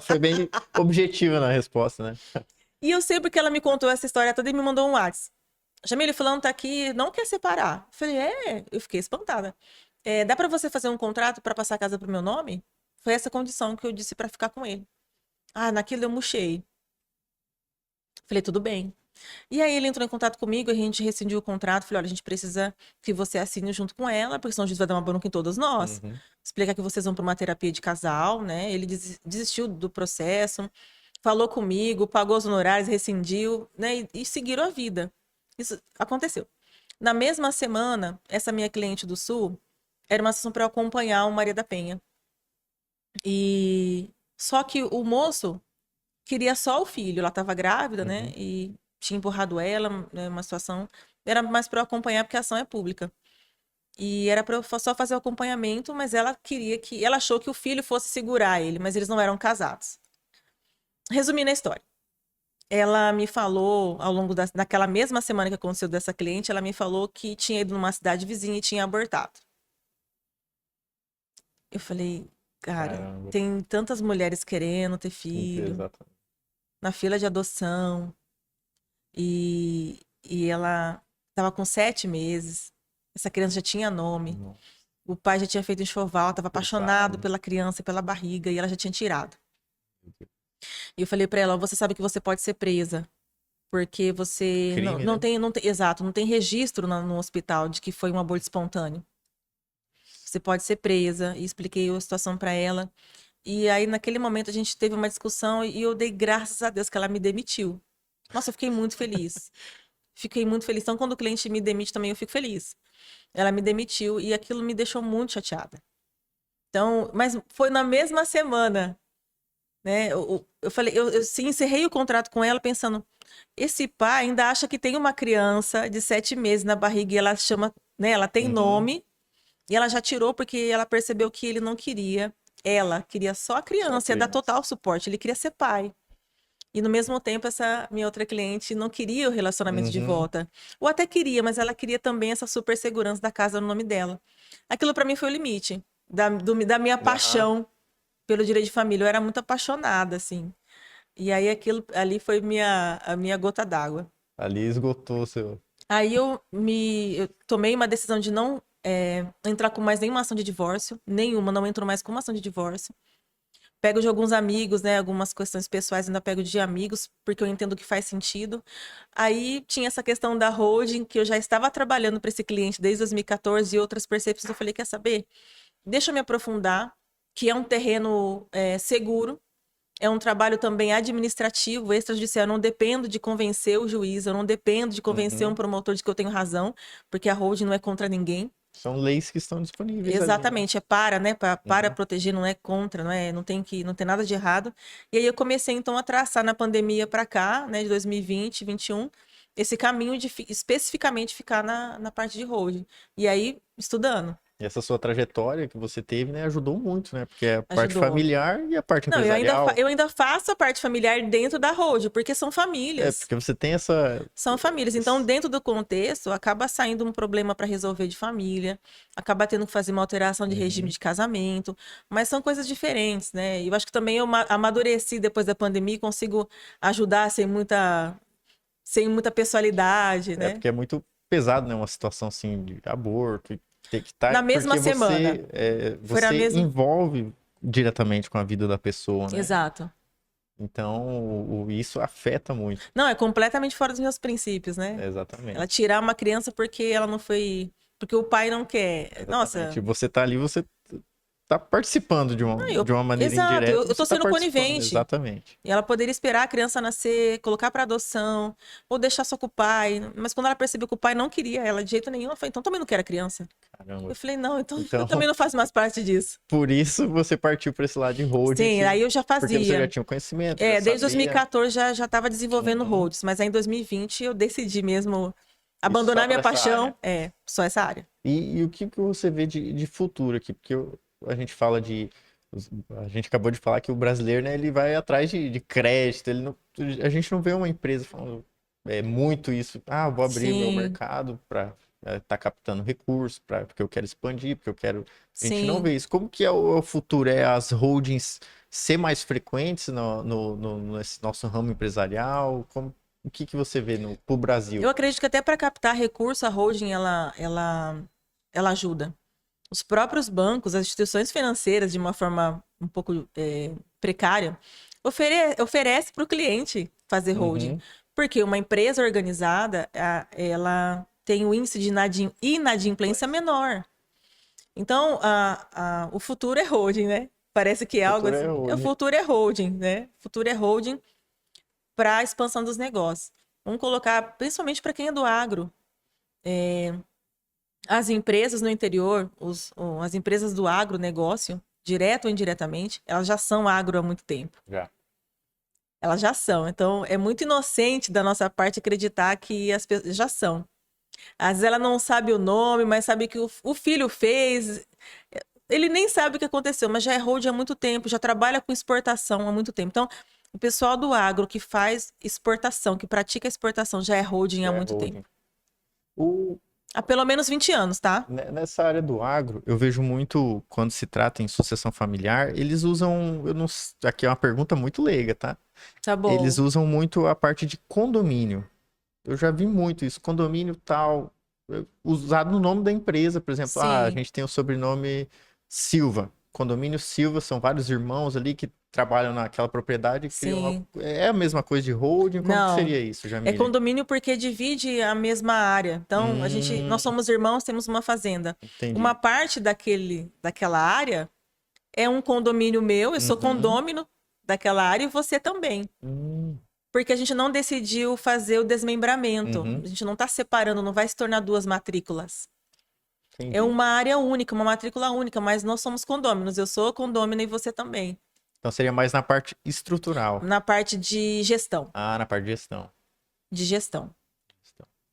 Speaker 1: foi bem objetiva na resposta, né?
Speaker 2: E eu sei porque ela me contou essa história toda e me mandou um WhatsApp. Jamile, fulano tá aqui, não quer separar. Eu falei, eu fiquei espantada. Dá pra você fazer um contrato pra passar a casa pro meu nome? Foi essa condição que eu disse pra ficar com ele. Ah, naquilo eu murchei. Falei, tudo bem. E aí ele entrou em contato comigo, a gente rescindiu o contrato. Falei, olha, a gente precisa que você assine junto com ela, porque senão a gente vai dar uma bronca em todas nós.
Speaker 1: Uhum.
Speaker 2: Explicar que vocês vão para uma terapia de casal, né? Ele desistiu do processo, falou comigo, pagou os honorários, rescindiu, né? E seguiram a vida. Isso aconteceu. Na mesma semana, essa minha cliente do Sul era uma sessão para acompanhar o Maria da Penha. E só que o moço queria só o filho, ela estava grávida, né?
Speaker 1: Uhum.
Speaker 2: E tinha empurrado ela, né, uma situação. Era mais para eu acompanhar, porque a ação é pública. E era para eu só fazer o acompanhamento, mas ela queria que. Ela achou que o filho fosse segurar ele, mas eles não eram casados. Resumindo a história. Ela me falou, ao longo daquela mesma semana que aconteceu dessa cliente, ela me falou que tinha ido numa cidade vizinha e tinha abortado. Eu falei, cara,
Speaker 1: Caramba.
Speaker 2: tem tantas mulheres querendo ter filho,
Speaker 1: Exatamente.
Speaker 2: na fila de adoção, e ela estava com 7 meses. Essa criança já tinha nome.
Speaker 1: Nossa,
Speaker 2: O pai já tinha feito enxoval, estava apaixonado
Speaker 1: pesado.
Speaker 2: pela criança e pela barriga, e ela já tinha tirado. E eu falei pra ela, você sabe que você pode ser presa, porque você
Speaker 1: Crime, né?
Speaker 2: exato, não tem registro no hospital de que foi um aborto espontâneo. Você pode ser presa, e expliquei a situação pra ela. E aí, naquele momento, a gente teve uma discussão e eu dei graças a Deus que ela me demitiu. Nossa, eu fiquei muito feliz. Fiquei muito feliz. Então, quando o cliente me demite também, eu fico feliz. Ela me demitiu e aquilo me deixou muito chateada. Então, mas foi na mesma semana, né? Eu falei, eu sim, encerrei o contrato com ela pensando, esse pai ainda acha que tem uma criança de 7 meses na barriga e ela chama, né? Ela tem
Speaker 1: Uhum.
Speaker 2: nome e ela já tirou porque ela percebeu que ele não queria. Ela queria só a
Speaker 1: Só
Speaker 2: criança, ia dar
Speaker 1: criança.
Speaker 2: total suporte. Ele queria ser pai. E no mesmo tempo, essa minha outra cliente não queria o relacionamento de
Speaker 1: Uhum.
Speaker 2: volta. Ou até queria, mas ela queria também essa super segurança da casa no nome dela. Aquilo pra mim foi o limite da minha
Speaker 1: Aham.
Speaker 2: paixão pelo direito de família. Eu era muito apaixonada, assim. E aí aquilo ali foi a minha gota d'água.
Speaker 1: Ali esgotou seu.
Speaker 2: Aí eu tomei uma decisão de não entrar com mais nenhuma ação de divórcio. Nenhuma, não entro mais com uma ação de divórcio. Pego de alguns amigos, né? Algumas questões pessoais ainda pego de amigos, porque eu entendo que faz sentido. Aí tinha essa questão da holding, que eu já estava trabalhando para esse cliente desde 2014 e outras percepções. Eu falei, quer saber? Deixa eu me aprofundar, que é um terreno seguro. É um trabalho também administrativo, extrajudicial. Eu não dependo de convencer o juiz, eu não dependo de convencer um
Speaker 1: Uhum.
Speaker 2: promotor de que eu tenho razão, porque a holding não é contra ninguém.
Speaker 1: São leis que estão disponíveis ali, né?
Speaker 2: Exatamente, é para, né? Para
Speaker 1: Uhum.
Speaker 2: proteger, não é contra, não tem nada de errado. E aí eu comecei então a traçar na pandemia para cá, né, de 2020, 21, esse caminho de especificamente ficar na parte de holding. E aí, estudando,
Speaker 1: E essa sua trajetória que você teve, né, ajudou muito, né? Porque é a parte
Speaker 2: ajudou.
Speaker 1: familiar e a parte
Speaker 2: Não,
Speaker 1: empresarial.
Speaker 2: eu ainda faço a parte familiar dentro da holding, porque são
Speaker 1: É,
Speaker 2: famílias.
Speaker 1: porque você tem essa.
Speaker 2: São famílias. Então, dentro do contexto, acaba saindo um problema para resolver de família, acaba tendo que fazer uma alteração de regime
Speaker 1: Uhum.
Speaker 2: de casamento, mas são coisas diferentes, né? E eu acho que também eu amadureci depois da pandemia e consigo ajudar sem muita pessoalidade,
Speaker 1: É
Speaker 2: né?
Speaker 1: porque é muito pesado, né? Uma situação assim de aborto, e ter que estar.
Speaker 2: Na mesma
Speaker 1: Porque
Speaker 2: semana. Foi na
Speaker 1: você
Speaker 2: mesma.
Speaker 1: envolve diretamente com a vida da pessoa, né?
Speaker 2: Exato.
Speaker 1: Então, isso afeta muito.
Speaker 2: Não, é completamente fora dos meus princípios, né? Ela
Speaker 1: Exatamente.
Speaker 2: tirar uma criança porque ela não foi. Porque o pai não quer.
Speaker 1: Exatamente.
Speaker 2: Nossa.
Speaker 1: E você tá ali, você tá participando
Speaker 2: Não,
Speaker 1: de uma maneira
Speaker 2: exato,
Speaker 1: indireta,
Speaker 2: eu
Speaker 1: você
Speaker 2: tô
Speaker 1: tá
Speaker 2: sendo
Speaker 1: participando,
Speaker 2: conivente.
Speaker 1: exatamente.
Speaker 2: E ela poderia esperar a criança nascer, colocar para adoção, ou deixar só com o pai. Mas quando ela percebeu que o pai não queria ela de jeito nenhum, ela falou, então também não quero a criança.
Speaker 1: Caramba.
Speaker 2: Eu falei, não, então eu
Speaker 1: Então,
Speaker 2: também não faço mais parte disso.
Speaker 1: por isso você partiu para esse lado de holding,
Speaker 2: Sim, aí eu já
Speaker 1: porque você já
Speaker 2: fazia.
Speaker 1: tinha o conhecimento, já
Speaker 2: Desde
Speaker 1: sabia.
Speaker 2: 2014 já estava desenvolvendo
Speaker 1: Uhum.
Speaker 2: holds, mas aí em 2020 eu decidi mesmo
Speaker 1: E só
Speaker 2: abandonar minha
Speaker 1: para essa
Speaker 2: paixão,
Speaker 1: área.
Speaker 2: só essa área.
Speaker 1: E o que você vê de futuro aqui? Porque a gente fala de. A gente acabou de falar que o brasileiro, né, ele vai atrás de crédito, ele não, a gente não vê uma empresa falando muito isso. Ah, eu vou abrir meu
Speaker 2: Sim,
Speaker 1: mercado para estar captando recursos, porque eu quero expandir, porque eu quero. A gente não
Speaker 2: sim.
Speaker 1: vê isso. Como que é o futuro? É as holdings ser mais frequentes nesse nosso ramo empresarial? O que você vê pro
Speaker 2: Eu
Speaker 1: Brasil?
Speaker 2: acredito que até para captar recurso, a holding ela ajuda. Os próprios bancos, as instituições financeiras, de uma forma um pouco precária, oferece para o cliente fazer holding.
Speaker 1: Uhum.
Speaker 2: Porque uma empresa organizada, ela tem o índice de inadimplência menor. Então, o futuro é holding, né? Parece que
Speaker 1: O
Speaker 2: é algo
Speaker 1: futuro é
Speaker 2: assim. O
Speaker 1: holding.
Speaker 2: futuro é holding, né? O futuro é holding para a expansão dos negócios. Vamos colocar, principalmente para quem é do agro. As empresas no interior, as empresas do agronegócio, direto ou indiretamente, elas já são agro há muito tempo.
Speaker 1: Já.
Speaker 2: Elas já são. Então, é muito inocente da nossa parte acreditar que as pessoas já são. Às vezes ela não sabe o nome, mas sabe que o filho fez. Ele nem sabe o que aconteceu, mas já é hold há muito tempo, já trabalha com exportação há muito tempo. Então, o pessoal do agro que faz exportação, que pratica exportação, já é holding há
Speaker 1: É
Speaker 2: muito tempo.
Speaker 1: holding. O,
Speaker 2: Há pelo menos 20 anos, tá?
Speaker 1: Nessa área do agro, eu vejo muito, quando se trata em sucessão familiar, eles usam, eu não, aqui é uma pergunta muito leiga, tá?
Speaker 2: Tá
Speaker 1: Eles
Speaker 2: bom.
Speaker 1: usam muito a parte de condomínio. Eu já vi muito isso, condomínio tal, usado no nome da empresa, por exemplo, a
Speaker 2: Sim,
Speaker 1: gente tem o sobrenome Silva. Condomínio Silva, são vários irmãos ali que trabalham naquela propriedade e criam
Speaker 2: sim.
Speaker 1: é a mesma coisa de holding? Como que
Speaker 2: Não.
Speaker 1: seria isso,
Speaker 2: É
Speaker 1: Jamília?
Speaker 2: condomínio porque divide a mesma área. Então, nós
Speaker 1: Hum,
Speaker 2: somos irmãos, temos uma fazenda. Uma
Speaker 1: entendi.
Speaker 2: parte daquela área é um condomínio meu, eu sou
Speaker 1: Uhum.
Speaker 2: condômino daquela área e você também.
Speaker 1: Hum,
Speaker 2: Porque a gente não decidiu fazer o desmembramento.
Speaker 1: uhum.
Speaker 2: A gente não está separando, não vai se tornar duas matrículas. É
Speaker 1: Entendi.
Speaker 2: uma área única, uma matrícula única, mas nós somos condôminos. Eu sou condômino e você também.
Speaker 1: Então seria mais na parte estrutural.
Speaker 2: Na parte de gestão.
Speaker 1: Ah, na parte de gestão.
Speaker 2: De gestão.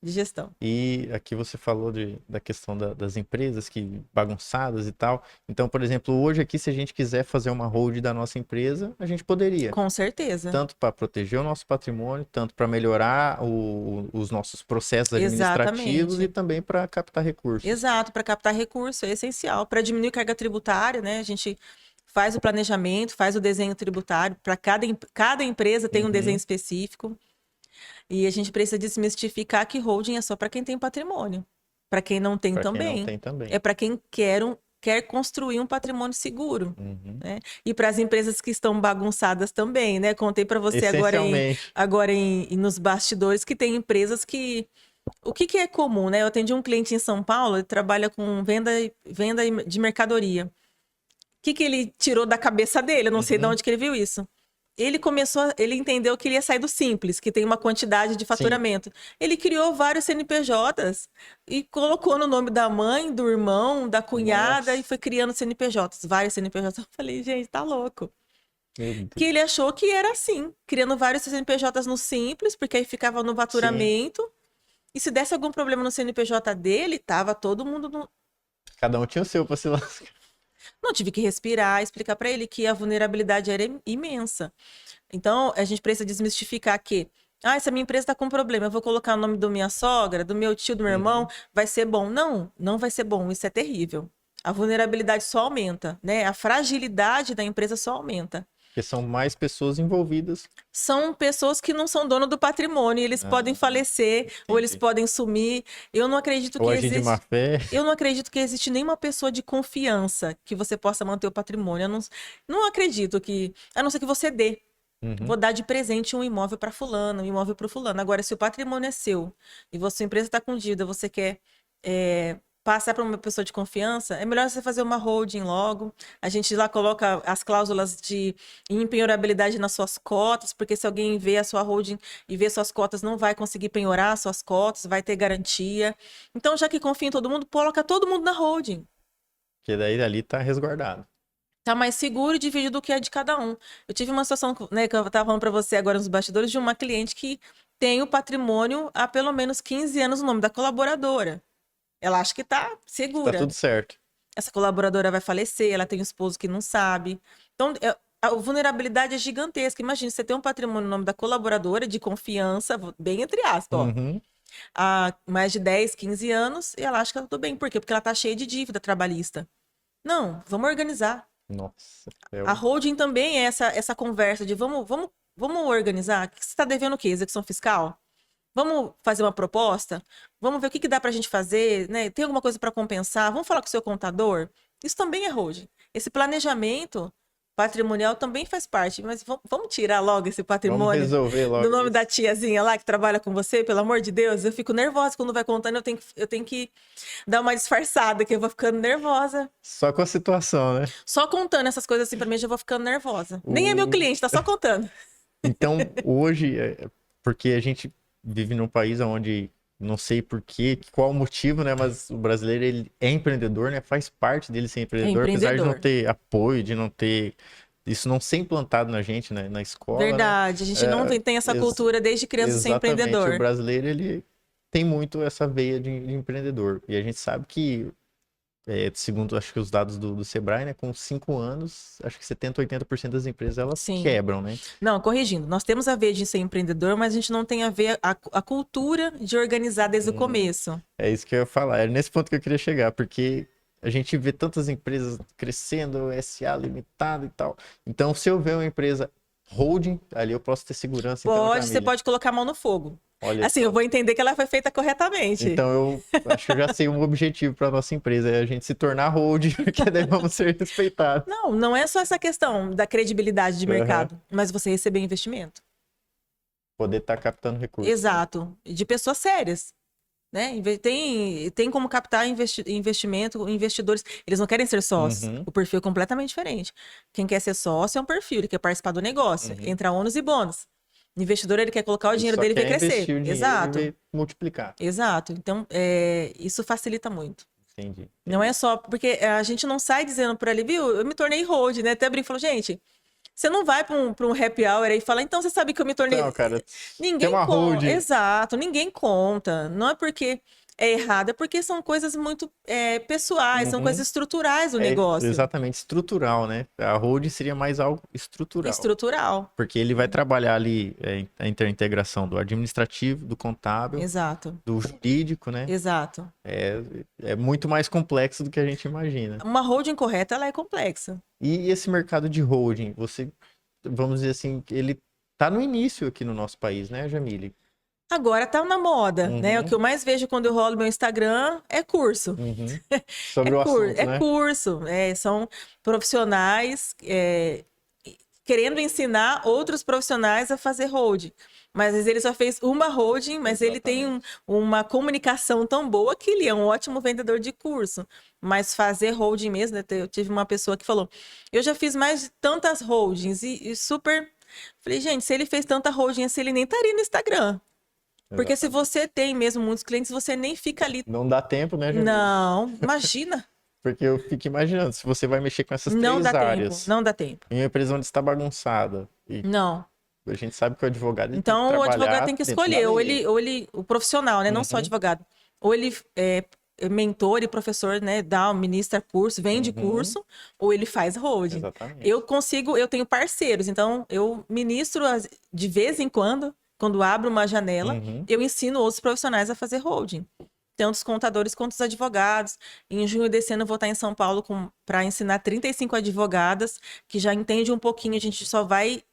Speaker 2: De gestão.
Speaker 1: E aqui você falou da questão das empresas que bagunçadas e tal. Então, por exemplo, hoje aqui, se a gente quiser fazer uma hold da nossa empresa, a gente poderia.
Speaker 2: Com certeza.
Speaker 1: Tanto para proteger o nosso patrimônio, tanto para melhorar os nossos processos administrativos e
Speaker 2: Exatamente.
Speaker 1: também para captar recursos.
Speaker 2: Exato, para captar recurso é essencial. Para diminuir carga tributária, né? A gente faz o planejamento, faz o desenho tributário. Para cada empresa tem um desenho
Speaker 1: Uhum.
Speaker 2: específico. E a gente precisa desmistificar que holding é só para quem tem patrimônio. Para quem não tem
Speaker 1: Para quem não
Speaker 2: também.
Speaker 1: tem também.
Speaker 2: É para quem quer construir um patrimônio seguro.
Speaker 1: Uhum.
Speaker 2: Né? E para as empresas que estão bagunçadas também, né? Contei para você
Speaker 1: Essencialmente.
Speaker 2: nos bastidores que tem empresas que o que é comum, né? Eu atendi um cliente em São Paulo, ele trabalha com venda de mercadoria. O que ele tirou da cabeça dele? Eu não sei de
Speaker 1: Uhum.
Speaker 2: onde que ele viu isso. Ele entendeu que ele ia sair do simples, que tem uma quantidade de
Speaker 1: Sim.
Speaker 2: faturamento. Ele criou vários CNPJs e colocou no nome da mãe, do irmão, da cunhada e
Speaker 1: Nossa,
Speaker 2: foi criando CNPJs, vários CNPJs. Eu falei, gente, tá louco.
Speaker 1: meu
Speaker 2: Que ele
Speaker 1: Deus.
Speaker 2: achou que era assim, criando vários CNPJs no simples, porque aí ficava no
Speaker 1: Sim.
Speaker 2: faturamento. E se desse algum problema no CNPJ dele, tava todo mundo no...
Speaker 1: Cada um tinha o seu para se lascar.
Speaker 2: Não, tive que respirar, explicar para ele que a vulnerabilidade era imensa. Então, a gente precisa desmistificar que, essa minha empresa está com problema, eu vou colocar o nome da minha sogra, do meu tio, do meu irmão,
Speaker 1: Uhum.
Speaker 2: vai ser bom. Não, não vai ser bom, isso é terrível. A vulnerabilidade só aumenta, né? A fragilidade da empresa só aumenta.
Speaker 1: Porque são mais pessoas envolvidas.
Speaker 2: São pessoas que não são dono do patrimônio, eles podem
Speaker 1: Ah,
Speaker 2: falecer ou eles
Speaker 1: entendi.
Speaker 2: podem sumir. Eu não acredito
Speaker 1: Ou
Speaker 2: que
Speaker 1: agir de má
Speaker 2: existe,
Speaker 1: fé.
Speaker 2: eu não acredito que existe nenhuma pessoa de confiança que você possa manter o patrimônio. Eu não acredito que, a não ser que você dê.
Speaker 1: Uhum.
Speaker 2: Vou dar de presente um imóvel para fulano, um imóvel para fulano. Agora, se o patrimônio é seu e sua empresa está com dívida, você quer passar para uma pessoa de confiança, é melhor você fazer uma holding logo. A gente lá coloca as cláusulas de impenhorabilidade nas suas cotas, porque se alguém vê a sua holding e vê suas cotas, não vai conseguir penhorar suas cotas, vai ter garantia. Então, já que confia em todo mundo, coloca todo mundo na holding.
Speaker 1: Porque daí ali tá resguardado.
Speaker 2: Tá mais seguro e divide do que é de cada um. Eu tive uma situação, né, que eu tava falando para você agora nos bastidores, de uma cliente que tem o patrimônio há pelo menos 15 anos no nome da colaboradora. Ela acha que tá
Speaker 1: Tá
Speaker 2: segura.
Speaker 1: tudo certo.
Speaker 2: Essa colaboradora vai falecer, ela tem um esposo que não sabe. Então, a vulnerabilidade é gigantesca. Imagina, você tem um patrimônio no nome da colaboradora de confiança, bem entre aspas, ó,
Speaker 1: Uhum.
Speaker 2: há mais de 10, 15 anos, e ela acha que tá tudo bem. Por quê? Porque ela tá cheia de dívida trabalhista. Não, vamos organizar.
Speaker 1: Nossa.
Speaker 2: A holding também é essa conversa de vamos organizar. Você está devendo o quê? Execução fiscal? Vamos fazer uma proposta? Vamos ver o que dá para a gente fazer, né? Tem alguma coisa para compensar? Vamos falar com o seu contador? Isso também é holding. Esse planejamento patrimonial também faz parte, mas vamos tirar logo esse
Speaker 1: Vamos
Speaker 2: patrimônio
Speaker 1: resolver
Speaker 2: do
Speaker 1: logo
Speaker 2: nome da
Speaker 1: isso.
Speaker 2: tiazinha lá que trabalha com você, pelo amor de Deus. Eu fico nervosa quando vai contando, eu tenho que dar uma disfarçada, que eu vou ficando nervosa.
Speaker 1: Só com a situação, né?
Speaker 2: Só contando essas coisas assim pra mim, eu já vou ficando nervosa. Nem é meu
Speaker 1: O...
Speaker 2: cliente, tá só contando.
Speaker 1: Então, hoje, porque a gente vive num país onde, não sei por quê, qual o motivo, né? Mas o brasileiro, ele é empreendedor, né? Faz parte dele ser
Speaker 2: É
Speaker 1: empreendedor, apesar de não
Speaker 2: empreendedor.
Speaker 1: ter apoio, de não ter isso não ser implantado na gente, né, na escola, né?
Speaker 2: Verdade, a gente não tem essa cultura desde criança ser
Speaker 1: Exatamente. O
Speaker 2: empreendedor.
Speaker 1: brasileiro, ele tem muito essa veia de empreendedor. E a gente sabe que, segundo acho que os dados do Sebrae, né, com 5 anos, acho que 70, 80% das empresas elas
Speaker 2: Sim.
Speaker 1: quebram, né?
Speaker 2: Não, corrigindo, nós temos a ver de ser empreendedor, mas a gente não tem a ver a cultura de organizar desde o começo.
Speaker 1: É isso que eu ia falar. Era nesse ponto que eu queria chegar, porque a gente vê tantas empresas crescendo, SA limitado e tal. Então, se eu ver uma empresa holding, ali eu posso ter segurança. Então,
Speaker 2: Pode, você
Speaker 1: Jamile,
Speaker 2: pode colocar a mão no fogo.
Speaker 1: olha
Speaker 2: Assim,
Speaker 1: só.
Speaker 2: eu vou entender que ela foi feita corretamente.
Speaker 1: Então, eu acho que eu já sei um objetivo para nossa empresa, é a gente se tornar holding, porque daí vamos ser respeitados.
Speaker 2: Não, não é só essa questão da credibilidade de
Speaker 1: Aham.
Speaker 2: mercado, mas você receber investimento.
Speaker 1: Poder estar captando recursos.
Speaker 2: Exato. De pessoas sérias. Né? Tem como captar investimento, investidores. Eles não querem ser sócios.
Speaker 1: Uhum.
Speaker 2: O perfil é completamente diferente. Quem quer ser sócio é um perfil, ele quer participar do negócio.
Speaker 1: Uhum.
Speaker 2: Entra ônus e bônus. O investidor, ele quer colocar o
Speaker 1: Ele
Speaker 2: dinheiro
Speaker 1: só
Speaker 2: dele e ver
Speaker 1: quer
Speaker 2: crescer.
Speaker 1: investir o dinheiro
Speaker 2: Exato.
Speaker 1: e ver multiplicar.
Speaker 2: Exato. Então, isso facilita muito.
Speaker 1: Entendi.
Speaker 2: Não é só... Porque a gente não sai dizendo por ali, viu? Eu me tornei hold, né? Até brinco e falo, gente... Você não vai para um happy hour aí e fala, então você sabe que eu me tornei.
Speaker 1: Não, cara,
Speaker 2: Ninguém
Speaker 1: tem uma
Speaker 2: conta.
Speaker 1: holding.
Speaker 2: Exato, ninguém conta. Não é porque é errado, é porque são coisas muito pessoais, são
Speaker 1: Uhum.
Speaker 2: coisas estruturais do negócio.
Speaker 1: Exatamente, estrutural, né? A holding seria mais algo estrutural.
Speaker 2: Estrutural.
Speaker 1: Porque ele vai trabalhar ali a integração do administrativo, do contábil,
Speaker 2: Exato.
Speaker 1: do jurídico, né?
Speaker 2: Exato.
Speaker 1: É muito mais complexo do que a gente imagina.
Speaker 2: Uma holding correta, ela é complexa.
Speaker 1: E esse mercado de holding, vamos dizer assim, ele tá no início aqui no nosso país, né, Jamile?
Speaker 2: Agora tá na moda, né?
Speaker 1: Uhum.
Speaker 2: O que eu mais vejo quando eu rolo meu Instagram é curso.
Speaker 1: Uhum. Sobre o assunto,
Speaker 2: É
Speaker 1: né?
Speaker 2: curso. São profissionais querendo ensinar outros profissionais a fazer holding. Mas às vezes ele só fez uma holding, mas ele tem uma comunicação tão boa que ele é um ótimo vendedor de curso. Mas fazer holding mesmo, né? Eu tive uma pessoa que falou, eu já fiz mais de tantas holdings e super... Falei, gente, se ele fez tanta holding assim, ele nem estaria no Instagram. Porque se você tem mesmo muitos clientes, você nem fica ali.
Speaker 1: Não dá tempo, né, Jamile?
Speaker 2: Não, imagina.
Speaker 1: Porque eu fico imaginando, se você vai mexer com essas
Speaker 2: Não
Speaker 1: três
Speaker 2: dá
Speaker 1: áreas,
Speaker 2: tempo, não dá tempo.
Speaker 1: em uma empresa onde está bagunçada, e
Speaker 2: Não.
Speaker 1: a gente sabe que o advogado ele
Speaker 2: Então,
Speaker 1: tem que
Speaker 2: o advogado
Speaker 1: trabalhar
Speaker 2: tem que
Speaker 1: dentro
Speaker 2: escolher,
Speaker 1: da
Speaker 2: ou
Speaker 1: lei.
Speaker 2: o profissional, né? Não só
Speaker 1: Uhum.
Speaker 2: advogado. Ou ele é mentor e professor, né? Ministra curso, vende curso, ou ele faz holding.
Speaker 1: Exatamente.
Speaker 2: Eu tenho parceiros, então eu ministro de vez em quando abro uma janela,
Speaker 1: Uhum.
Speaker 2: eu ensino outros profissionais a fazer holding. Tanto os contadores quanto os advogados. Em junho desse ano eu vou estar em São Paulo para ensinar 35 advogadas que já entendem um pouquinho, a gente só vai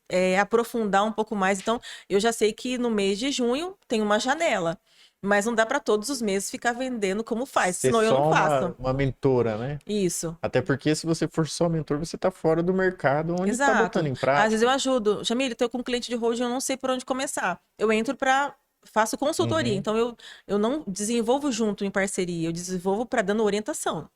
Speaker 2: aprofundar um pouco mais. Então, eu já sei que no mês de junho tem uma janela. Mas não dá para todos os meses ficar vendendo como faz,
Speaker 1: Ser
Speaker 2: senão eu
Speaker 1: só
Speaker 2: não faço.
Speaker 1: uma mentora, né?
Speaker 2: Isso.
Speaker 1: Até porque se você for só mentor, você tá fora do mercado onde está
Speaker 2: Exato.
Speaker 1: botando em
Speaker 2: Às
Speaker 1: prática.
Speaker 2: vezes eu ajudo. Jamile, estou com um cliente de holding, eu não sei por onde começar. Eu entro faço consultoria.
Speaker 1: Uhum.
Speaker 2: Então, eu não desenvolvo junto em parceria, eu desenvolvo para dando orientação.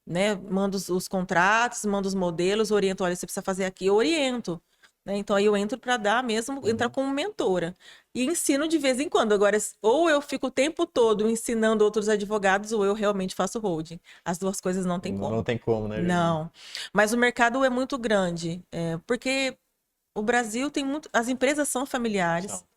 Speaker 2: Né? Mando os contratos, mando os modelos, oriento, olha, você precisa fazer aqui, eu oriento. Né? Então, aí eu entro para dar mesmo, entrar como mentora. E ensino de vez em quando. Agora, ou eu fico o tempo todo ensinando outros advogados, ou eu realmente faço holding. As duas coisas não tem como.
Speaker 1: Não tem como, né?
Speaker 2: Não. Mas o mercado é muito grande, porque o Brasil tem muito... As empresas são familiares.
Speaker 1: Não.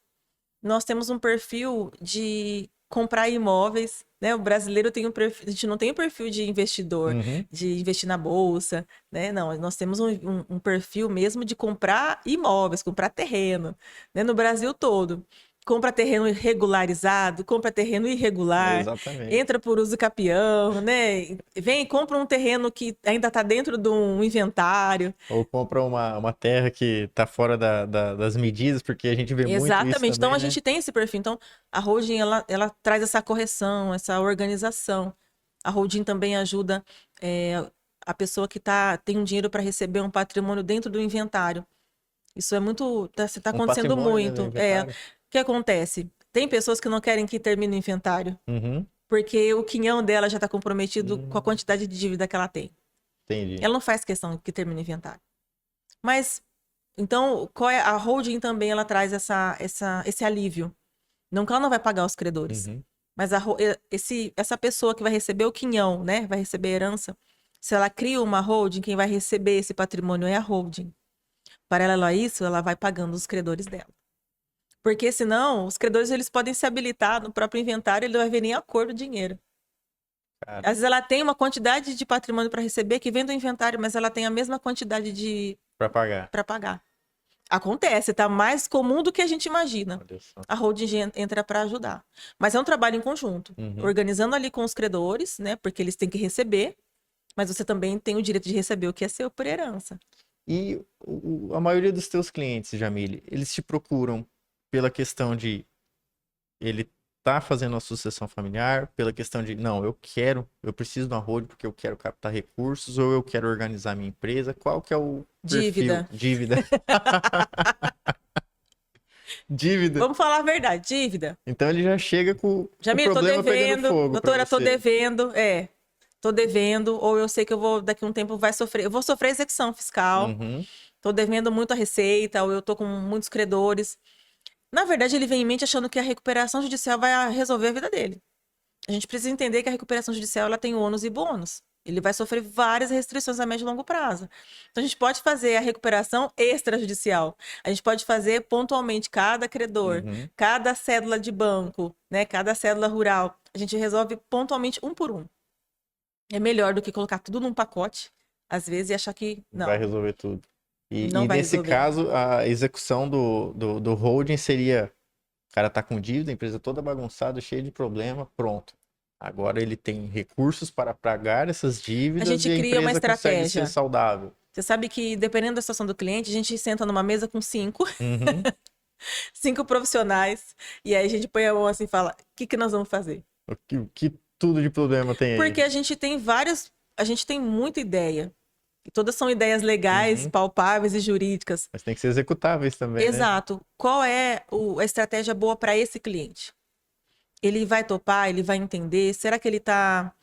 Speaker 2: Nós temos um perfil de comprar imóveis, né? O brasileiro tem um perfil, a gente não tem um perfil de investidor,
Speaker 1: Uhum.
Speaker 2: de investir na bolsa, né? Não, nós temos um perfil mesmo de comprar imóveis, comprar terreno, né? No Brasil todo. Compra terreno regularizado, compra terreno irregular,
Speaker 1: Exatamente.
Speaker 2: entra por uso capião, né? Vem e compra um terreno que ainda está dentro de um inventário.
Speaker 1: Ou compra uma terra que tá fora das medidas, porque a gente vê muito isso
Speaker 2: Exatamente.
Speaker 1: também,
Speaker 2: Então, a
Speaker 1: né?
Speaker 2: gente tem esse perfil. Então, a holding, ela traz essa correção, essa organização. A holding também ajuda a pessoa que tem um dinheiro para receber um patrimônio dentro do inventário. Isso é muito... Está acontecendo
Speaker 1: patrimônio, né, do
Speaker 2: muito.
Speaker 1: inventário.
Speaker 2: O que acontece? Tem pessoas que não querem que termine o inventário,
Speaker 1: Uhum.
Speaker 2: porque o quinhão dela já está comprometido com a quantidade de dívida que ela tem.
Speaker 1: Entendi.
Speaker 2: Ela não faz questão que termine o inventário. Mas, então, a holding também ela traz esse alívio. Não que ela não vai pagar os credores,
Speaker 1: Uhum.
Speaker 2: mas essa pessoa que vai receber o quinhão, né, vai receber a herança, se ela cria uma holding, quem vai receber esse patrimônio é a holding. Paralelo a isso, ela vai pagando os credores dela. Porque senão, os credores eles podem se habilitar no próprio inventário, ele não vai ver nem a cor do dinheiro.
Speaker 1: Cara,
Speaker 2: Às vezes ela tem uma quantidade de patrimônio para receber que vem do inventário, mas ela tem a mesma quantidade de
Speaker 1: pra pagar.
Speaker 2: para pagar. Acontece, tá mais comum do que a gente imagina.
Speaker 1: Olha só.
Speaker 2: A holding entra para ajudar. Mas é um trabalho em conjunto,
Speaker 1: Uhum.
Speaker 2: organizando ali com os credores, né? Porque eles têm que receber, mas você também tem o direito de receber o que é seu por herança.
Speaker 1: E a maioria dos teus clientes, Jamile, eles te procuram pela questão de ele tá fazendo uma sucessão familiar, pela questão de, não, eu preciso de uma holding porque eu quero captar recursos ou eu quero organizar minha empresa. Qual que é o perfil?
Speaker 2: Dívida.
Speaker 1: Dívida. Dívida.
Speaker 2: Vamos falar a verdade, dívida.
Speaker 1: Então ele já chega com o
Speaker 2: Jamil, tô
Speaker 1: problema pegando
Speaker 2: devendo,
Speaker 1: fogo pra
Speaker 2: doutora, tô
Speaker 1: você.
Speaker 2: devendo, tô devendo, ou eu sei que eu vou, daqui a um tempo eu vou sofrer execução fiscal,
Speaker 1: Uhum.
Speaker 2: tô devendo muito a receita, ou eu tô com muitos credores. Na verdade, ele vem em mente achando que a recuperação judicial vai resolver a vida dele. A gente precisa entender que a recuperação judicial ela tem ônus e bônus. Ele vai sofrer várias restrições a médio e longo prazo. Então, a gente pode fazer a recuperação extrajudicial. A gente pode fazer pontualmente cada credor,
Speaker 1: Uhum.
Speaker 2: cada cédula de banco, né, cada cédula rural. A gente resolve pontualmente um por um. É melhor do que colocar tudo num pacote, às vezes, e achar que não.
Speaker 1: Vai resolver tudo.
Speaker 2: Não
Speaker 1: E
Speaker 2: vai
Speaker 1: nesse
Speaker 2: resolver.
Speaker 1: caso, a execução do holding seria: o cara tá com dívida, a empresa toda bagunçada, cheia de problema, pronto. Agora ele tem recursos para pagar essas dívidas
Speaker 2: A gente
Speaker 1: e a
Speaker 2: cria uma
Speaker 1: empresa consegue ser
Speaker 2: estratégia.
Speaker 1: saudável.
Speaker 2: Você sabe que, dependendo da situação do cliente, a gente senta numa mesa com
Speaker 1: Uhum.
Speaker 2: 5 profissionais, e aí a gente põe a mão assim e fala: o que nós vamos fazer?
Speaker 1: O que tudo de problema tem aí?
Speaker 2: Porque a gente tem a gente tem muita ideia. E todas são ideias legais,
Speaker 1: Uhum.
Speaker 2: palpáveis e jurídicas.
Speaker 1: Mas tem que ser executáveis também, né?
Speaker 2: Exato. Qual é a estratégia boa para esse cliente? Ele vai topar? Ele vai entender? Será que ele está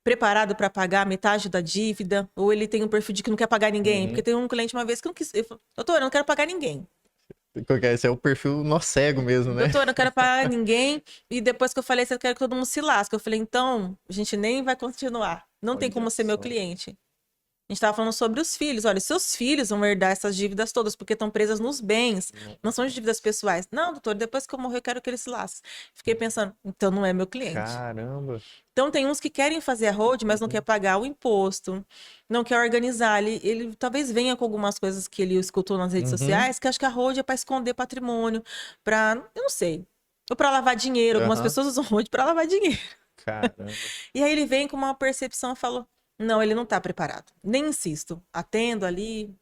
Speaker 2: preparado para pagar metade da dívida? Ou ele tem um perfil de que não quer pagar ninguém?
Speaker 1: Uhum.
Speaker 2: Porque tem um cliente uma vez que não quis. Ele falou: doutora, eu não quero pagar ninguém.
Speaker 1: Esse é o perfil nó cego mesmo, né?
Speaker 2: Doutora, eu não quero pagar ninguém. E depois que eu falei, você quer que todo mundo se lasque. Eu falei: então, a gente nem vai continuar. Não tem
Speaker 1: Olha
Speaker 2: como ser meu
Speaker 1: só.
Speaker 2: cliente. A gente estava falando sobre os filhos. Olha, seus filhos vão herdar essas dívidas todas, porque estão presas nos bens. Não são dívidas pessoais. Não, doutor, depois que eu morrer, eu quero que eles se lasquem. Fiquei pensando, então não é meu cliente.
Speaker 1: Caramba.
Speaker 2: Então tem uns que querem fazer a hold, mas não quer pagar o imposto, não quer organizar. Ele talvez venha com algumas coisas que ele escutou nas redes
Speaker 1: Uhum.
Speaker 2: sociais, que acho que a hold é para esconder patrimônio, eu não sei. Ou para lavar dinheiro. Algumas
Speaker 1: Aham.
Speaker 2: pessoas usam hold para lavar dinheiro.
Speaker 1: Caramba.
Speaker 2: E aí ele vem com uma percepção e falou: não, ele não tá preparado. Nem insisto. Atendo ali,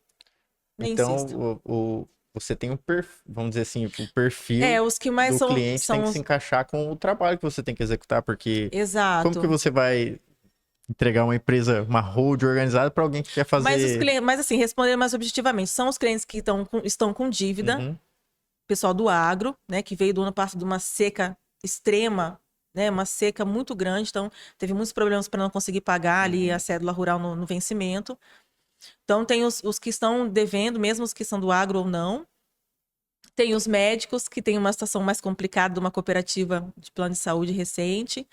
Speaker 2: nem insisto.
Speaker 1: Então, você tem um perfil, vamos dizer assim, o perfil
Speaker 2: Os que mais
Speaker 1: do cliente tem que se encaixar com o trabalho que você tem que executar, porque como
Speaker 2: Exato.
Speaker 1: que você vai entregar uma empresa, uma hold organizada para alguém que quer fazer...
Speaker 2: Mas os clientes, mas assim, respondendo mais objetivamente, são os clientes que estão com dívida,
Speaker 1: Uhum.
Speaker 2: pessoal do agro, né, que veio do ano passado de uma seca extrema, né, uma seca muito grande, então teve muitos problemas para não conseguir pagar ali a cédula rural no vencimento. Então tem os que estão devendo, mesmo os que são do agro ou não. Tem os médicos, que tem uma situação mais complicada de uma cooperativa de plano de saúde recente.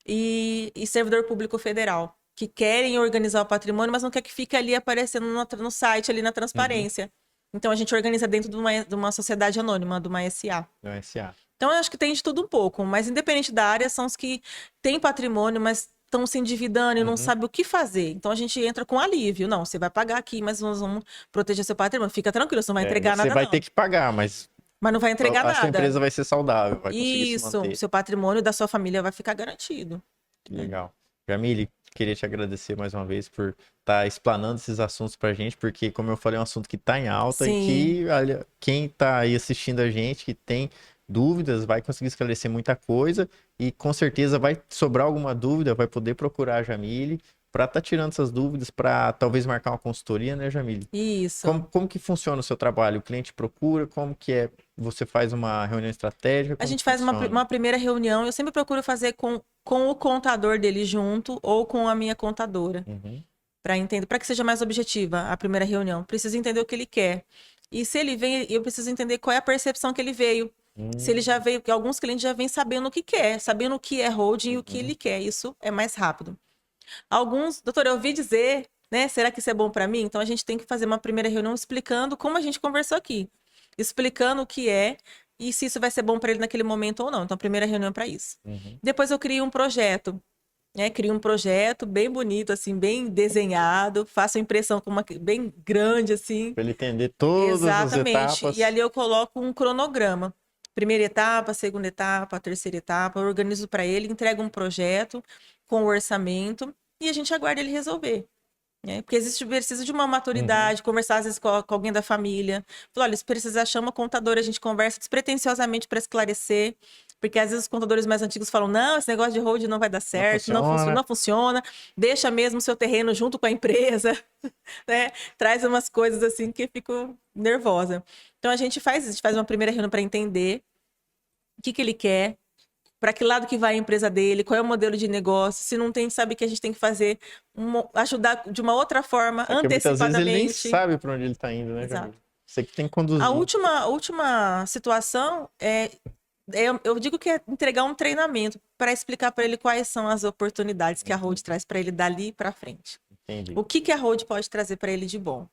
Speaker 2: E servidor público federal, que querem organizar o patrimônio, mas não quer que fique ali aparecendo no site, ali na transparência. Então a gente organiza dentro de uma sociedade anônima, de uma SA.
Speaker 1: No SA.
Speaker 2: Então eu acho que tem de tudo um pouco, mas independente da área, são os que têm patrimônio, mas estão se endividando e não sabem o que fazer. Então a gente entra com alívio. Não, você vai pagar aqui, mas nós vamos proteger seu patrimônio. Fica tranquilo, você não vai entregar
Speaker 1: Você
Speaker 2: nada,
Speaker 1: vai
Speaker 2: não.
Speaker 1: ter que pagar, mas
Speaker 2: Mas não vai entregar
Speaker 1: a sua
Speaker 2: nada.
Speaker 1: empresa vai ser saudável, vai conseguir se
Speaker 2: Isso,
Speaker 1: manter.
Speaker 2: seu patrimônio da sua família vai ficar garantido.
Speaker 1: Que legal. Jamile, queria te agradecer mais uma vez por estar explanando esses assuntos pra gente, porque, como eu falei, é um assunto que tá em alta e
Speaker 2: Sim.
Speaker 1: que, olha, quem tá aí assistindo a gente, que tem dúvidas, vai conseguir esclarecer muita coisa e com certeza vai sobrar alguma dúvida, vai poder procurar a Jamile para estar tirando essas dúvidas, para talvez marcar uma consultoria, né, Jamile?
Speaker 2: Isso.
Speaker 1: Como que funciona o seu trabalho? O cliente procura? Como que é? Você faz uma reunião estratégica?
Speaker 2: A
Speaker 1: Como
Speaker 2: gente
Speaker 1: que
Speaker 2: faz
Speaker 1: funciona?
Speaker 2: uma primeira reunião. Eu sempre procuro fazer com o contador dele junto ou com a minha contadora.
Speaker 1: Uhum.
Speaker 2: Para que seja mais objetiva a primeira reunião. Preciso entender o que ele quer. E se ele vem, eu preciso entender qual é a percepção que ele veio. Se ele já veio, porque alguns clientes já vêm sabendo o que quer, sabendo o que é holding e o que ele quer. Isso é mais rápido. Alguns, doutor, eu ouvi dizer né? Será que isso é bom para mim? Então a gente tem que fazer uma primeira reunião explicando como a gente conversou aqui, explicando o que é e se isso vai ser bom para ele naquele momento ou não. Então a primeira reunião é para isso. Depois eu crio um projeto, né? Crio um projeto bem bonito, assim, bem desenhado, faço a impressão com bem grande, assim.
Speaker 1: Para ele entender todas as
Speaker 2: Exatamente.
Speaker 1: etapas.
Speaker 2: E ali eu coloco um cronograma. Primeira etapa, segunda etapa, terceira etapa, eu organizo para ele, entrego um projeto com o orçamento e a gente aguarda ele resolver. Né? Porque precisa de uma maturidade, conversar às vezes com alguém da família. Falar, olha, se precisar, chama o contador, a gente conversa despretensiosamente para esclarecer. Porque às vezes os contadores mais antigos falam, não, esse negócio de hold não vai dar certo, não funciona, deixa mesmo o seu terreno junto com a empresa, né? Traz umas coisas assim que eu fico nervosa. Então a gente faz uma primeira reunião para entender o que ele quer, para que lado que vai a empresa dele, qual é o modelo de negócio, se não tem, sabe que a gente tem que fazer, ajudar de uma outra forma, antecipadamente.
Speaker 1: Muitas vezes ele nem sabe para onde ele está indo, né, Jamile? Você que tem que conduzir.
Speaker 2: A última situação eu digo que é entregar um treinamento para explicar para ele quais são as oportunidades que a Hold traz para ele dali para frente.
Speaker 1: Entendi.
Speaker 2: O que a Hold pode trazer para ele de bom.